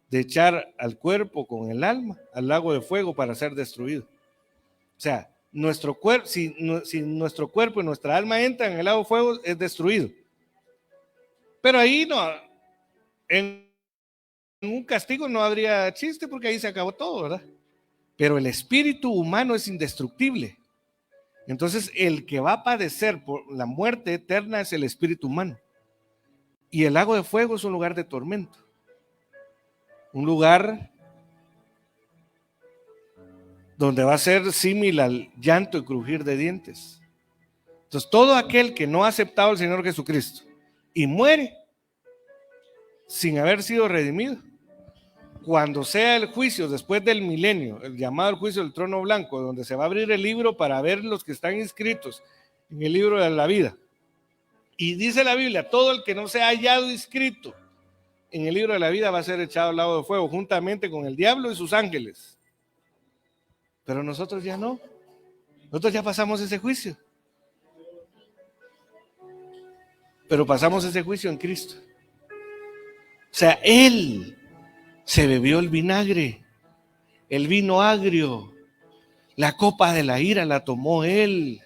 de echar al cuerpo con el alma al lago de fuego para ser destruido. O sea, nuestro cuerpo, si nuestro cuerpo y nuestra alma entran en el lago de fuego, es destruido. Pero ahí no, en un castigo no habría chiste, porque ahí se acabó todo, ¿verdad? Pero el espíritu humano es indestructible. Entonces, el que va a padecer por la muerte eterna es el espíritu humano. Y el lago de fuego es un lugar de tormento. Un lugar donde va a ser similar al llanto y crujir de dientes. Entonces, todo aquel que no ha aceptado al Señor Jesucristo y muere sin haber sido redimido, cuando sea el juicio después del milenio, el llamado el juicio del trono blanco, donde se va a abrir el libro para ver los que están inscritos en el libro de la vida. Y dice la Biblia, todo el que no sea hallado inscrito en el libro de la vida va a ser echado al lago de fuego, juntamente con el diablo y sus ángeles. Pero nosotros ya no. Nosotros ya pasamos ese juicio. Pero pasamos ese juicio en Cristo. O sea, Él se bebió el vinagre, el vino agrio, la copa de la ira la tomó Él,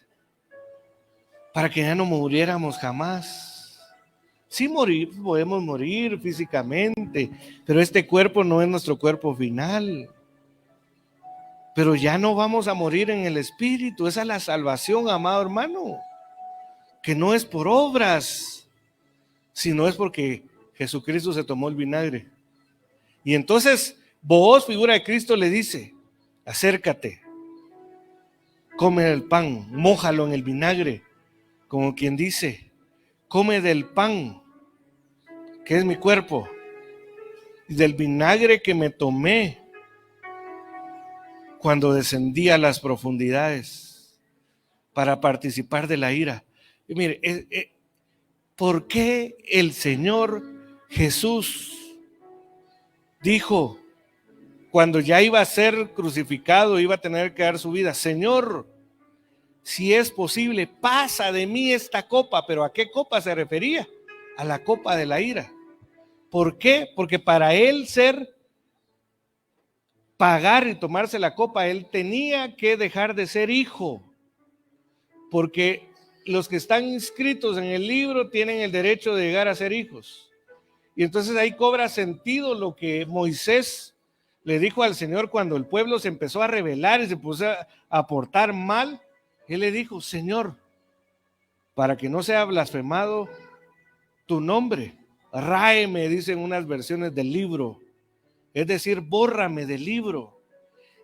para que ya no muriéramos jamás. Sí, podemos morir físicamente, pero este cuerpo no es nuestro cuerpo final. Pero ya no vamos a morir en el espíritu. Esa es la salvación, amado hermano, que no es por obras, sino es porque Jesucristo se tomó el vinagre. Y entonces Booz, figura de Cristo, le dice, acércate, come el pan, mójalo en el vinagre, como quien dice, come del pan, que es mi cuerpo, y del vinagre que me tomé cuando descendí a las profundidades para participar de la ira. Y mire, ¿por qué el Señor Jesús dijo, cuando ya iba a ser crucificado, iba a tener que dar su vida, Señor, si es posible, pasa de mí esta copa? ¿Pero a qué copa se refería? A la copa de la ira. ¿Por qué? Porque para él pagar y tomarse la copa, él tenía que dejar de ser hijo, porque los que están inscritos en el libro tienen el derecho de llegar a ser hijos. Y entonces ahí cobra sentido lo que Moisés le dijo al Señor cuando el pueblo se empezó a rebelar y se puso a portar mal. Él le dijo, Señor, para que no sea blasfemado tu nombre, ráeme, dicen unas versiones del libro, es decir, bórrame del libro.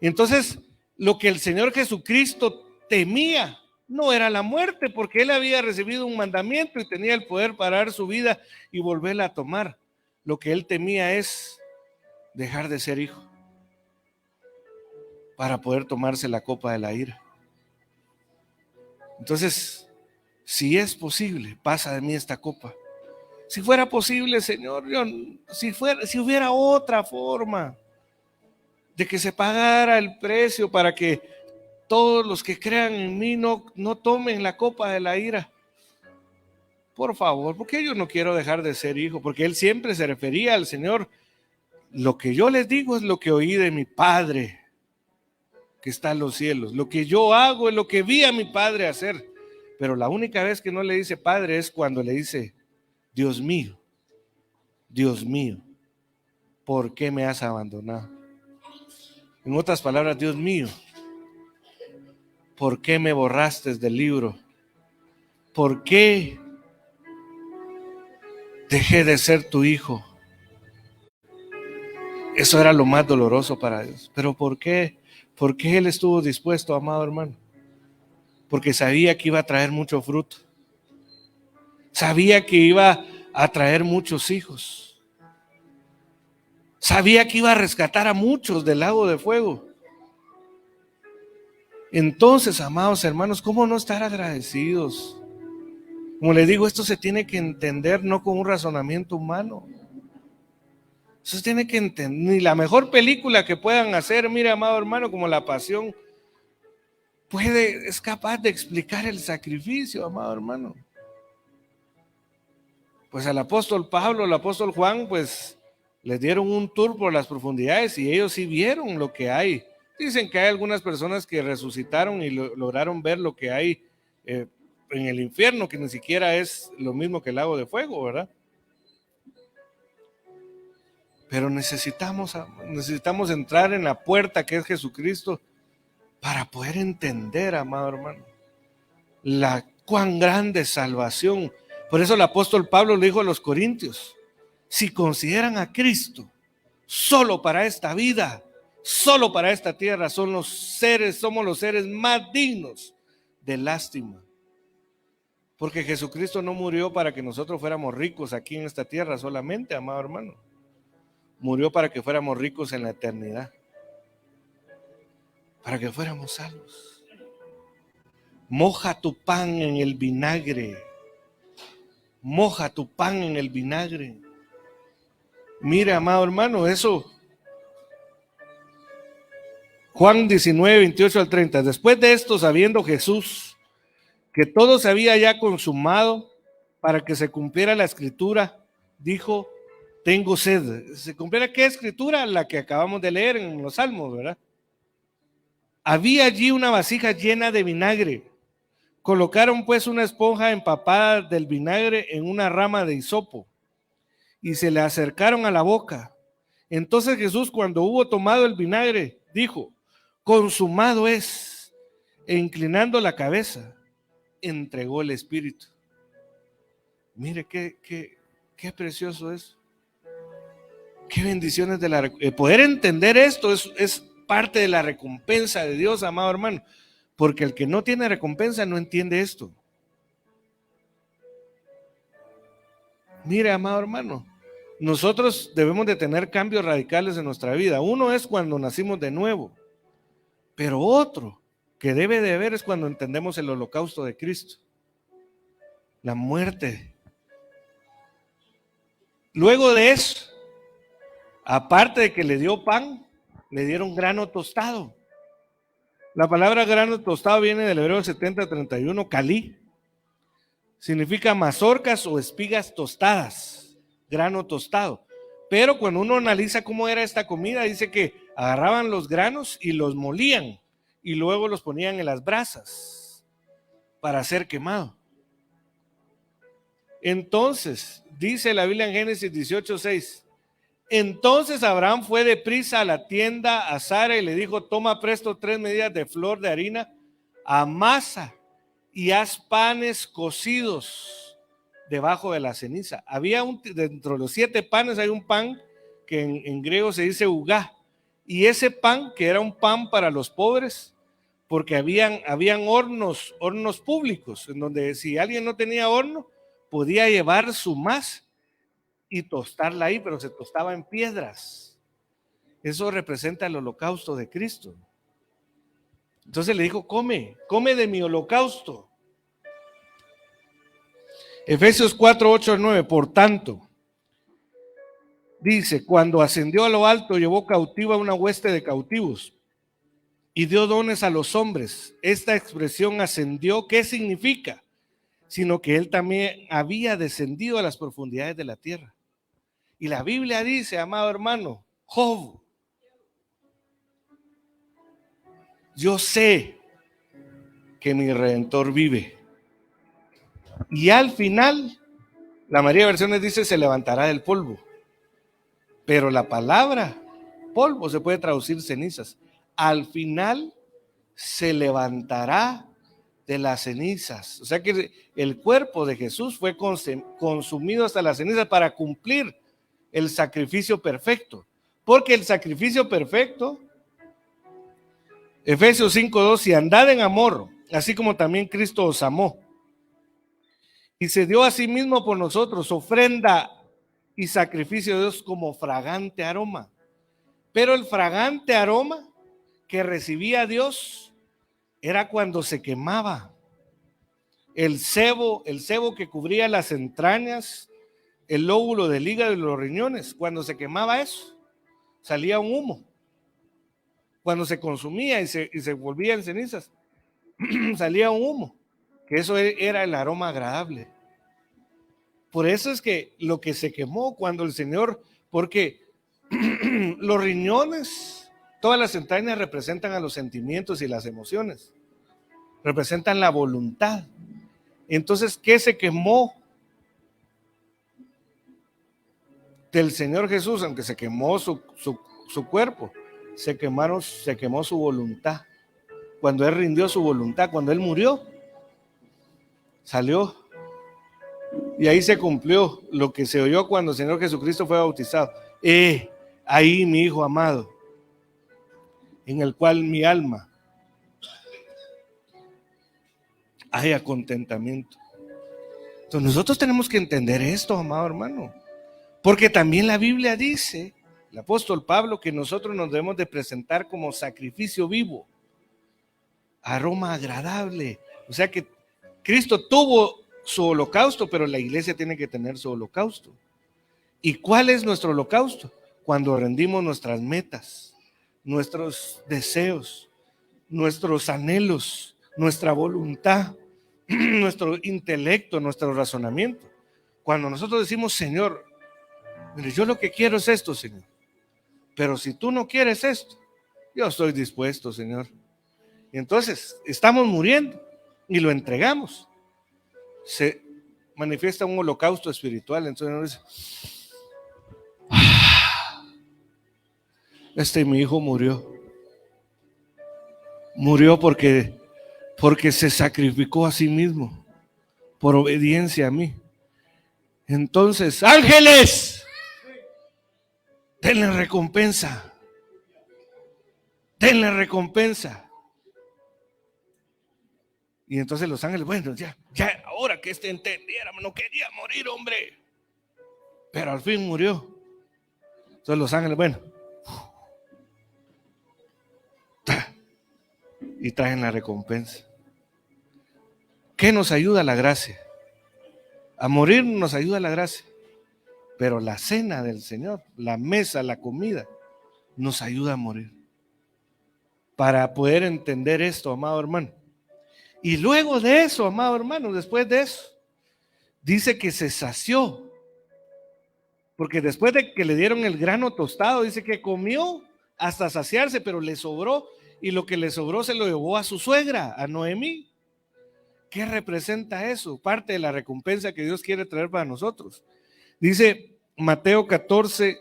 Entonces, lo que el Señor Jesucristo temía no era la muerte, porque él había recibido un mandamiento y tenía el poder para dar su vida y volverla a tomar. Lo que él temía es dejar de ser hijo para poder tomarse la copa de la ira. Entonces, si es posible, pasa de mí esta copa. Si fuera posible, Señor, si hubiera otra forma de que se pagara el precio para que todos los que crean en mí no tomen la copa de la ira. por favor, porque yo no quiero dejar de ser hijo, porque él siempre se refería al Señor. Lo que yo les digo es lo que oí de mi Padre que está en los cielos. Lo que yo hago es lo que vi a mi Padre hacer. Pero la única vez que no le dice Padre es cuando le dice, Dios mío, ¿por qué me has abandonado? En otras palabras, Dios mío, ¿por qué me borraste del libro? ¿Por qué dejé de ser tu hijo? Eso era lo más doloroso para Dios. ¿Pero por qué? ¿Por qué Él estuvo dispuesto, amado hermano? Porque sabía que iba a traer mucho fruto. Sabía que iba a traer muchos hijos. Sabía que iba a rescatar a muchos del lago de fuego. Entonces, amados hermanos, ¿cómo no estar agradecidos? Como les digo, esto se tiene que entender no con un razonamiento humano. Eso se tiene que entender. Ni la mejor película que puedan hacer, mire, amado hermano, como La Pasión, es capaz de explicar el sacrificio, amado hermano. Pues al apóstol Pablo, al apóstol Juan, pues les dieron un tour por las profundidades y ellos sí vieron lo que hay. Dicen que hay algunas personas que resucitaron y lograron ver lo que hay en el infierno, que ni siquiera es lo mismo que el lago de fuego, ¿verdad? Pero necesitamos entrar en la puerta que es Jesucristo para poder entender, amado hermano, la cuán grande salvación. Por eso el apóstol Pablo le dijo a los corintios, si consideran a Cristo solo para esta vida, solo para esta tierra, somos los seres más dignos de lástima. Porque Jesucristo no murió para que nosotros fuéramos ricos aquí en esta tierra solamente, amado hermano. Murió para que fuéramos ricos en la eternidad. Para que fuéramos salvos. Moja tu pan en el vinagre. Moja tu pan en el vinagre. Mire, amado hermano, eso. Juan 19, 28 al 30. Después de esto, sabiendo Jesús que todo se había ya consumado para que se cumpliera la escritura, dijo, tengo sed. ¿Se cumpliera qué escritura? La que acabamos de leer en los Salmos, ¿verdad? Había allí una vasija llena de vinagre. Colocaron pues una esponja empapada del vinagre en una rama de hisopo y se le acercaron a la boca. Entonces Jesús, cuando hubo tomado el vinagre, dijo, consumado es, e inclinando la cabeza, entregó el espíritu. Mire qué precioso es. Qué bendiciones de poder entender esto es parte de la recompensa de Dios, amado hermano, porque el que no tiene recompensa no entiende esto. Mire, amado hermano, nosotros debemos de tener cambios radicales en nuestra vida. Uno es cuando nacimos de nuevo, pero otro que debe de haber es cuando entendemos el holocausto de Cristo, la muerte. Luego de eso, aparte de que le dio pan, le dieron grano tostado. La palabra grano tostado viene del hebreo 70:31, calí. Significa mazorcas o espigas tostadas, grano tostado. Pero cuando uno analiza cómo era esta comida, dice que agarraban los granos y los molían y luego los ponían en las brasas para ser quemado. Entonces, dice la Biblia en Génesis 18:6, entonces Abraham fue deprisa a la tienda a Sara y le dijo, toma presto 3 medidas de flor de harina, amasa y haz panes cocidos debajo de la ceniza. Dentro de los 7 panes hay un pan que en griego se dice ugá, y ese pan, que era un pan para los pobres, porque habían hornos públicos, en donde si alguien no tenía horno, podía llevar su masa y tostarla ahí, pero se tostaba en piedras. Eso representa el holocausto de Cristo. Entonces le dijo, come de mi holocausto. Efesios 4, 8 al 9, por tanto, dice, cuando ascendió a lo alto, llevó cautiva una hueste de cautivos y dio dones a los hombres. Esta expresión ascendió, ¿qué significa? sino que Él también había descendido a las profundidades de la tierra. Y la Biblia dice, amado hermano, Job, yo sé que mi Redentor vive. Y al final, la mayoría de versiones dice, se levantará del polvo. Pero la palabra polvo se puede traducir cenizas. Al final se levantará de las cenizas. O sea que el cuerpo de Jesús fue consumido hasta las cenizas para cumplir el sacrificio perfecto. Porque el sacrificio perfecto, Efesios 5:2, y andad en amor, así como también Cristo os amó. Y se dio a sí mismo por nosotros, ofrenda y sacrificio de Dios como fragante aroma. Pero el fragante aroma que recibía Dios era cuando se quemaba. El sebo que cubría las entrañas, el lóbulo del hígado y los riñones, cuando se quemaba eso, salía un humo. Cuando se consumía y se volvía en cenizas, salía un humo, que eso era el aroma agradable. Por eso es que lo que se quemó cuando el Señor, porque los riñones, todas las entrañas representan a los sentimientos y las emociones, representan la voluntad. Entonces, ¿qué se quemó del Señor Jesús? Aunque se quemó su cuerpo, se quemó su voluntad. Cuando Él rindió su voluntad, cuando Él murió, salió. Y ahí se cumplió lo que se oyó cuando el Señor Jesucristo fue bautizado. Ahí mi Hijo amado, en el cual mi alma haya contentamiento. Entonces nosotros tenemos que entender esto, amado hermano. Porque también la Biblia dice, el apóstol Pablo, que nosotros nos debemos de presentar como sacrificio vivo, aroma agradable. O sea que Cristo tuvo su holocausto, pero la iglesia tiene que tener su holocausto. ¿Y cuál es nuestro holocausto? Cuando rendimos nuestras metas, nuestros deseos, nuestros anhelos, nuestra voluntad, nuestro intelecto, nuestro razonamiento. Cuando nosotros decimos, Señor, mire, yo lo que quiero es esto, Señor. Pero si tú no quieres esto, yo estoy dispuesto, Señor. Y entonces estamos muriendo y lo entregamos. Se manifiesta un holocausto espiritual. Entonces uno dice, mi hijo murió. Murió porque se sacrificó a sí mismo por obediencia a mí. Entonces, ángeles, denle recompensa. Denle recompensa. Y entonces los ángeles, bueno, ya ahora que entendiera, no quería morir, hombre. Pero al fin murió. Entonces los ángeles, bueno, y traen la recompensa. ¿Qué nos ayuda? La gracia. A morir nos ayuda la gracia. Pero la cena del Señor, la mesa, la comida, nos ayuda a morir. Para poder entender esto, amado hermano. Y luego de eso, amado hermano, después de eso, dice que se sació. Porque después de que le dieron el grano tostado, dice que comió hasta saciarse, pero le sobró. Y lo que le sobró se lo llevó a su suegra, a Noemí. ¿Qué representa eso? Parte de la recompensa que Dios quiere traer para nosotros. Dice Mateo 14,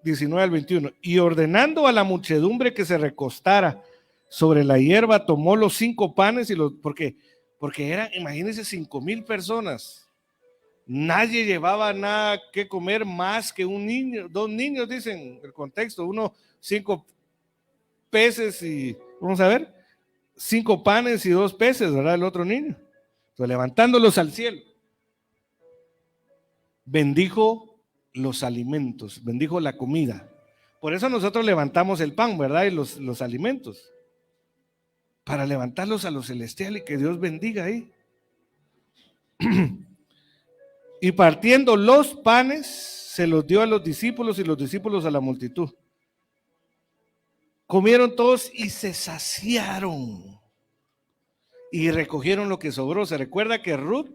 19 al 21. Y ordenando a la muchedumbre que se recostara sobre la hierba, tomó los 5 panes y porque eran, imagínense, 5,000 personas. Nadie llevaba nada que comer más que un niño, 2 niños, dicen el contexto, 5 peces y, vamos a ver, 5 panes y 2 peces, ¿verdad? El otro niño. Entonces, levantándolos al cielo, bendijo los alimentos, bendijo la comida. Por eso nosotros levantamos el pan, ¿verdad? Y los alimentos, para levantarlos a lo celestial y que Dios bendiga ahí. Y partiendo los panes, se los dio a los discípulos y los discípulos a la multitud. Comieron todos y se saciaron. Y recogieron lo que sobró. Se recuerda que Ruth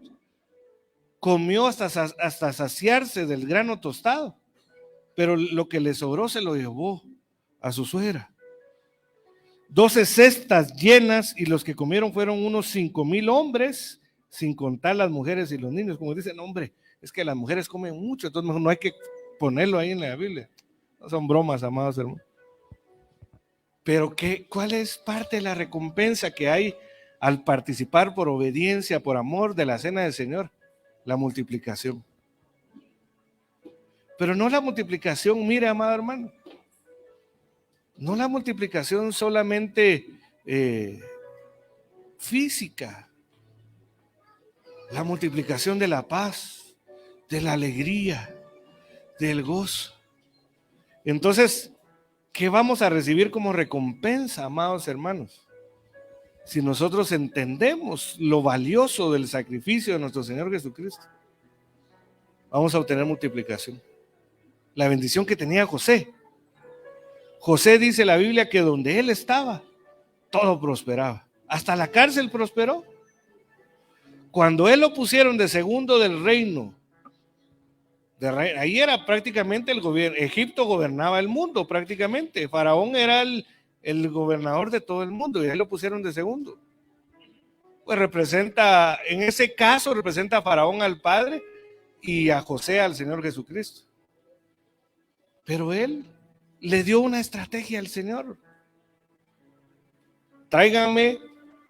comió hasta saciarse del grano tostado, pero lo que le sobró se lo llevó a su suegra. 12 cestas llenas, y los que comieron fueron unos 5,000 hombres, sin contar las mujeres y los niños. Como dicen, hombre, es que las mujeres comen mucho, entonces mejor no hay que ponerlo ahí en la Biblia. No son bromas, amados hermanos. Pero ¿cuál es parte de la recompensa que hay al participar por obediencia, por amor de la cena del Señor? La multiplicación. Pero no la multiplicación, mire, amado hermano, no la multiplicación solamente física, la multiplicación de la paz, de la alegría, del gozo. Entonces, ¿qué vamos a recibir como recompensa, amados hermanos? Si nosotros entendemos lo valioso del sacrificio de nuestro Señor Jesucristo, vamos a obtener multiplicación. La bendición que tenía José. José, dice la Biblia, que donde él estaba, todo prosperaba. Hasta la cárcel prosperó. Cuando él lo pusieron de segundo del reino, ahí era prácticamente el gobierno. Egipto gobernaba el mundo prácticamente. Faraón era el gobernador de todo el mundo, y ahí lo pusieron de segundo. Pues representa, en ese caso, representa a Faraón al Padre y a José al Señor Jesucristo. Pero él le dio una estrategia al Señor. Tráiganme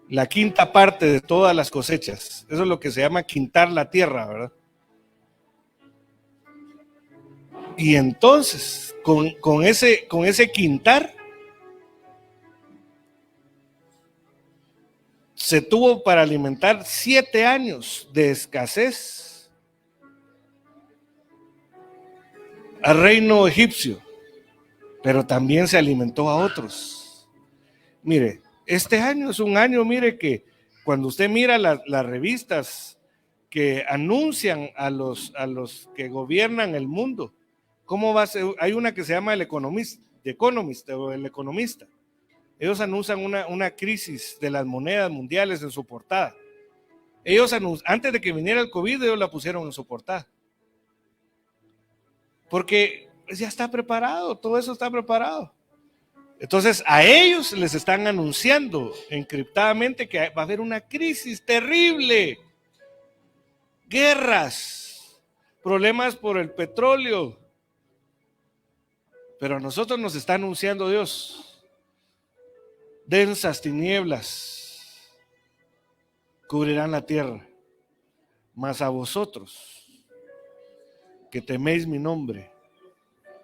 la quinta parte de todas las cosechas. Eso es lo que se llama quintar la tierra, ¿verdad? Y entonces, con ese quintar, se tuvo para alimentar 7 años de escasez al reino egipcio, pero también se alimentó a otros. Mire, este año es un año, mire, que cuando usted mira las revistas que anuncian a los que gobiernan el mundo, ¿cómo va a ser? Hay una que se llama el Economist o el Economista. Ellos anuncian una crisis de las monedas mundiales en su portada. Ellos antes de que viniera el COVID, ellos la pusieron en su portada. Porque ya está preparado, todo eso está preparado. Entonces a ellos les están anunciando encriptadamente que va a haber una crisis terrible, guerras, problemas por el petróleo. Pero a nosotros nos está anunciando Dios: densas tinieblas cubrirán la tierra, mas a vosotros que teméis mi nombre,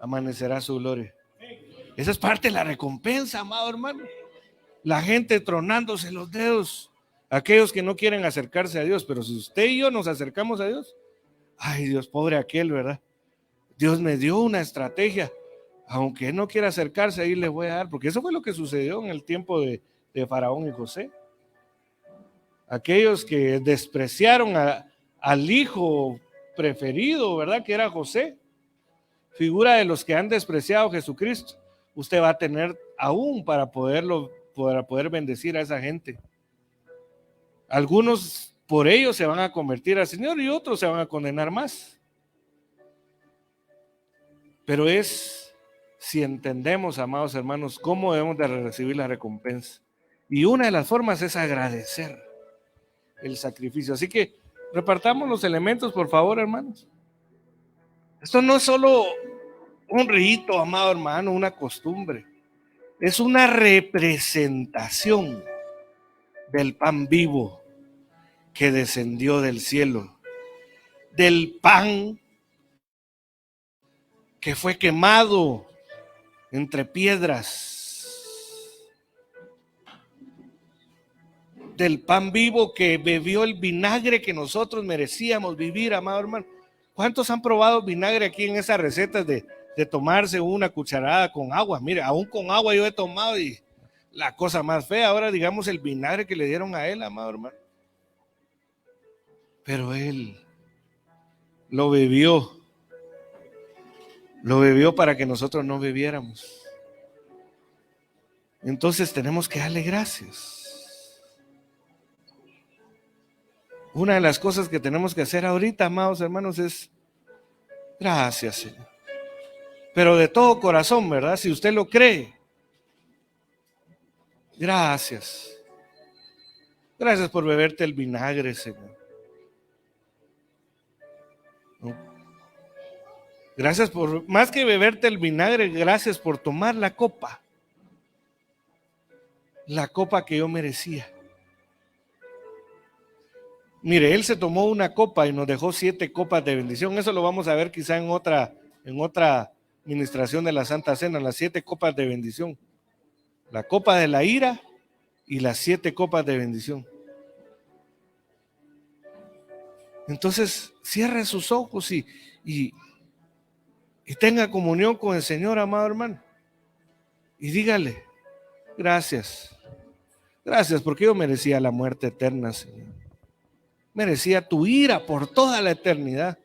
amanecerá su gloria. Esa es parte de la recompensa, amado hermano. La gente tronándose los dedos, aquellos que no quieren acercarse a Dios. Pero si usted y yo nos acercamos a Dios, ay Dios, pobre aquel, ¿verdad? Dios me dio una estrategia, aunque él no quiera acercarse, ahí le voy a dar, porque eso fue lo que sucedió en el tiempo de Faraón y José. Aquellos que despreciaron al hijo preferido, ¿verdad? Que era José, figura de los que han despreciado a Jesucristo. Usted va a tener aún para poder bendecir a esa gente. Algunos por ellos se van a convertir al Señor y otros se van a condenar más. Pero es si entendemos, amados hermanos, cómo debemos de recibir la recompensa. Y una de las formas es agradecer el sacrificio. Así que repartamos los elementos, por favor, hermanos. Esto no es solo un rito, amado hermano, una costumbre. Es una representación del pan vivo que descendió del cielo, del pan que fue quemado entre piedras, del pan vivo que bebió el vinagre que nosotros merecíamos vivir, amado hermano. ¿Cuántos han probado vinagre aquí en esas recetas de tomarse una cucharada con agua? Mire, aún con agua yo he tomado y la cosa más fea. Ahora digamos el vinagre que le dieron a él, amado hermano. Pero él lo bebió para que nosotros no bebiéramos. Entonces tenemos que darle gracias. Una de las cosas que tenemos que hacer ahorita, amados hermanos, es gracias, Señor. Pero de todo corazón, ¿verdad? Si usted lo cree, gracias. Gracias por beberte el vinagre, Señor. Gracias por, más que beberte el vinagre, gracias por tomar la copa que yo merecía. Mire, Él se tomó una copa y nos dejó 7 copas de bendición. Eso lo vamos a ver quizá en otra ministración de la Santa Cena, las 7 copas de bendición. La copa de la ira y las 7 copas de bendición. Entonces, cierre sus ojos y tenga comunión con el Señor, amado hermano. Y dígale, gracias. Gracias porque yo merecía la muerte eterna, Señor. Merecía tu ira por toda la eternidad.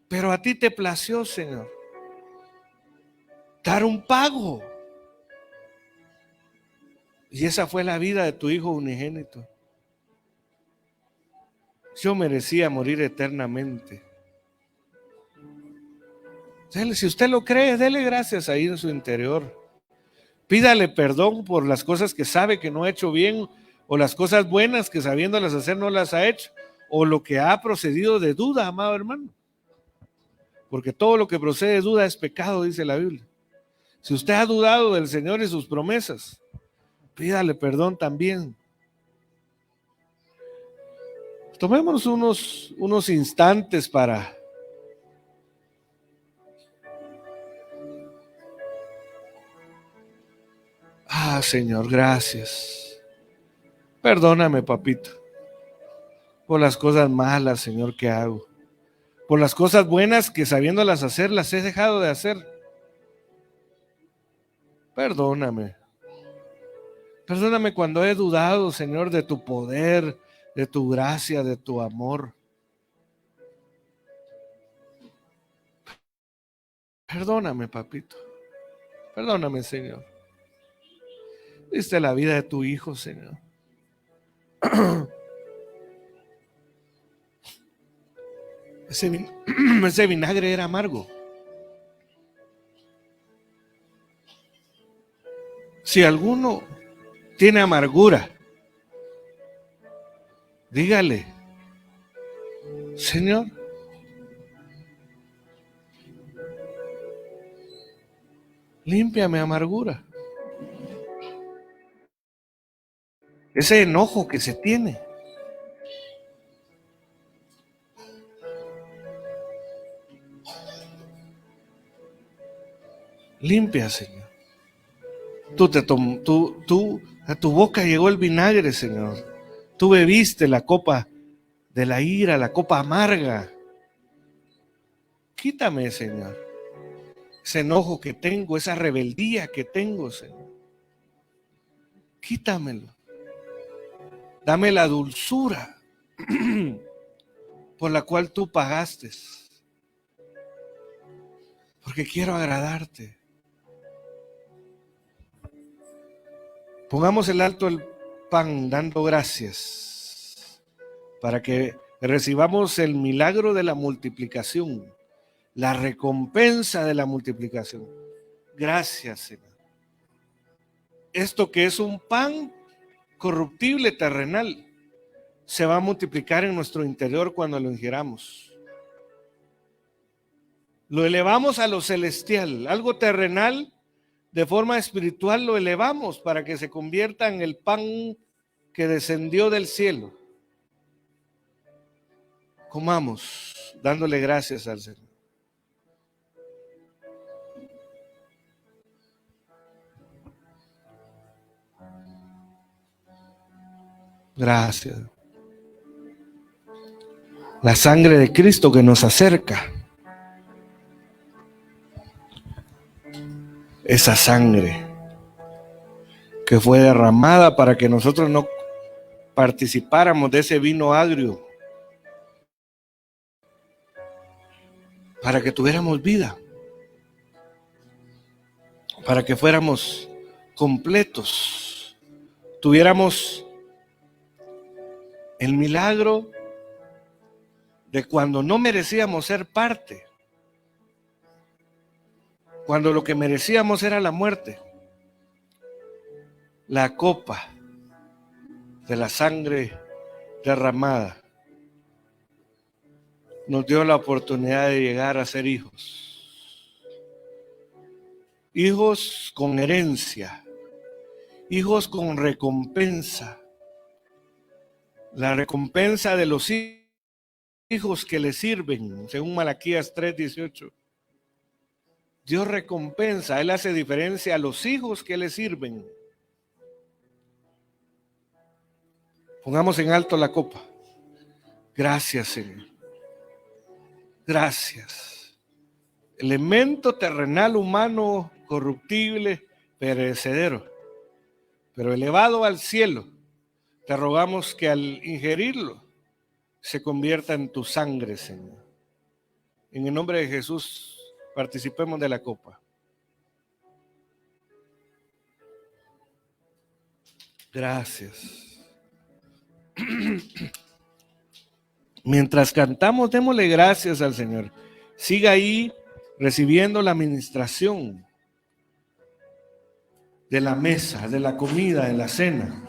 Pero a ti te plació, Señor, dar un pago. Y esa fue la vida de tu Hijo unigénito. Yo merecía morir eternamente. Si usted lo cree, dele gracias ahí en su interior. Pídale perdón por las cosas que sabe que no ha hecho bien, o las cosas buenas que sabiéndolas hacer no las ha hecho, o lo que ha procedido de duda, amado hermano. Porque todo lo que procede de duda es pecado, dice la Biblia. Si usted ha dudado del Señor y sus promesas, pídale perdón también. Tomémonos unos instantes para Señor, gracias. Perdóname, papito, por las cosas malas, Señor, que hago. Por las cosas buenas que sabiéndolas hacer, las he dejado de hacer. Perdóname. Perdóname cuando he dudado, Señor, de tu poder, de tu gracia, de tu amor. Perdóname, papito. Perdóname, Señor. Diste la vida de tu Hijo, Señor. Ese vinagre era amargo. Si alguno tiene amargura, dígale, Señor, limpia mi amargura. Ese enojo que se tiene. Limpia, Señor. A tu boca llegó el vinagre, Señor. Tú bebiste la copa de la ira, la copa amarga. Quítame, Señor, ese enojo que tengo, esa rebeldía que tengo, Señor. Quítamelo. Dame la dulzura por la cual tú pagaste. Porque quiero agradarte. Pongamos el alto el pan dando gracias para que recibamos el milagro de la multiplicación, la recompensa de la multiplicación. Gracias, Señor. Esto que es un pan corruptible, terrenal, se va a multiplicar en nuestro interior cuando lo ingiramos. Lo elevamos a lo celestial, algo terrenal. De forma espiritual lo elevamos para que se convierta en el pan que descendió del cielo. Comamos, dándole gracias al Señor. Gracias. La sangre de Cristo que nos acerca. Esa sangre que fue derramada para que nosotros no participáramos de ese vino agrio, para que tuviéramos vida, para que fuéramos completos, tuviéramos El milagro de cuando no merecíamos ser parte, cuando lo que merecíamos era la muerte. La copa de la sangre derramada nos dio la oportunidad de llegar a ser hijos. Hijos con herencia, hijos con recompensa. La recompensa de los hijos que le sirven, según Malaquías 3:18. Dios recompensa, Él hace diferencia a los hijos que le sirven. Pongamos en alto la copa. Gracias, Señor. Gracias. Elemento terrenal humano, corruptible, perecedero, pero elevado al cielo. Te rogamos que al ingerirlo se convierta en tu sangre, Señor. En el nombre de Jesús, participemos de la copa. Gracias. Mientras cantamos, démosle gracias al Señor. Siga ahí recibiendo la administración de la mesa, de la comida, de la cena.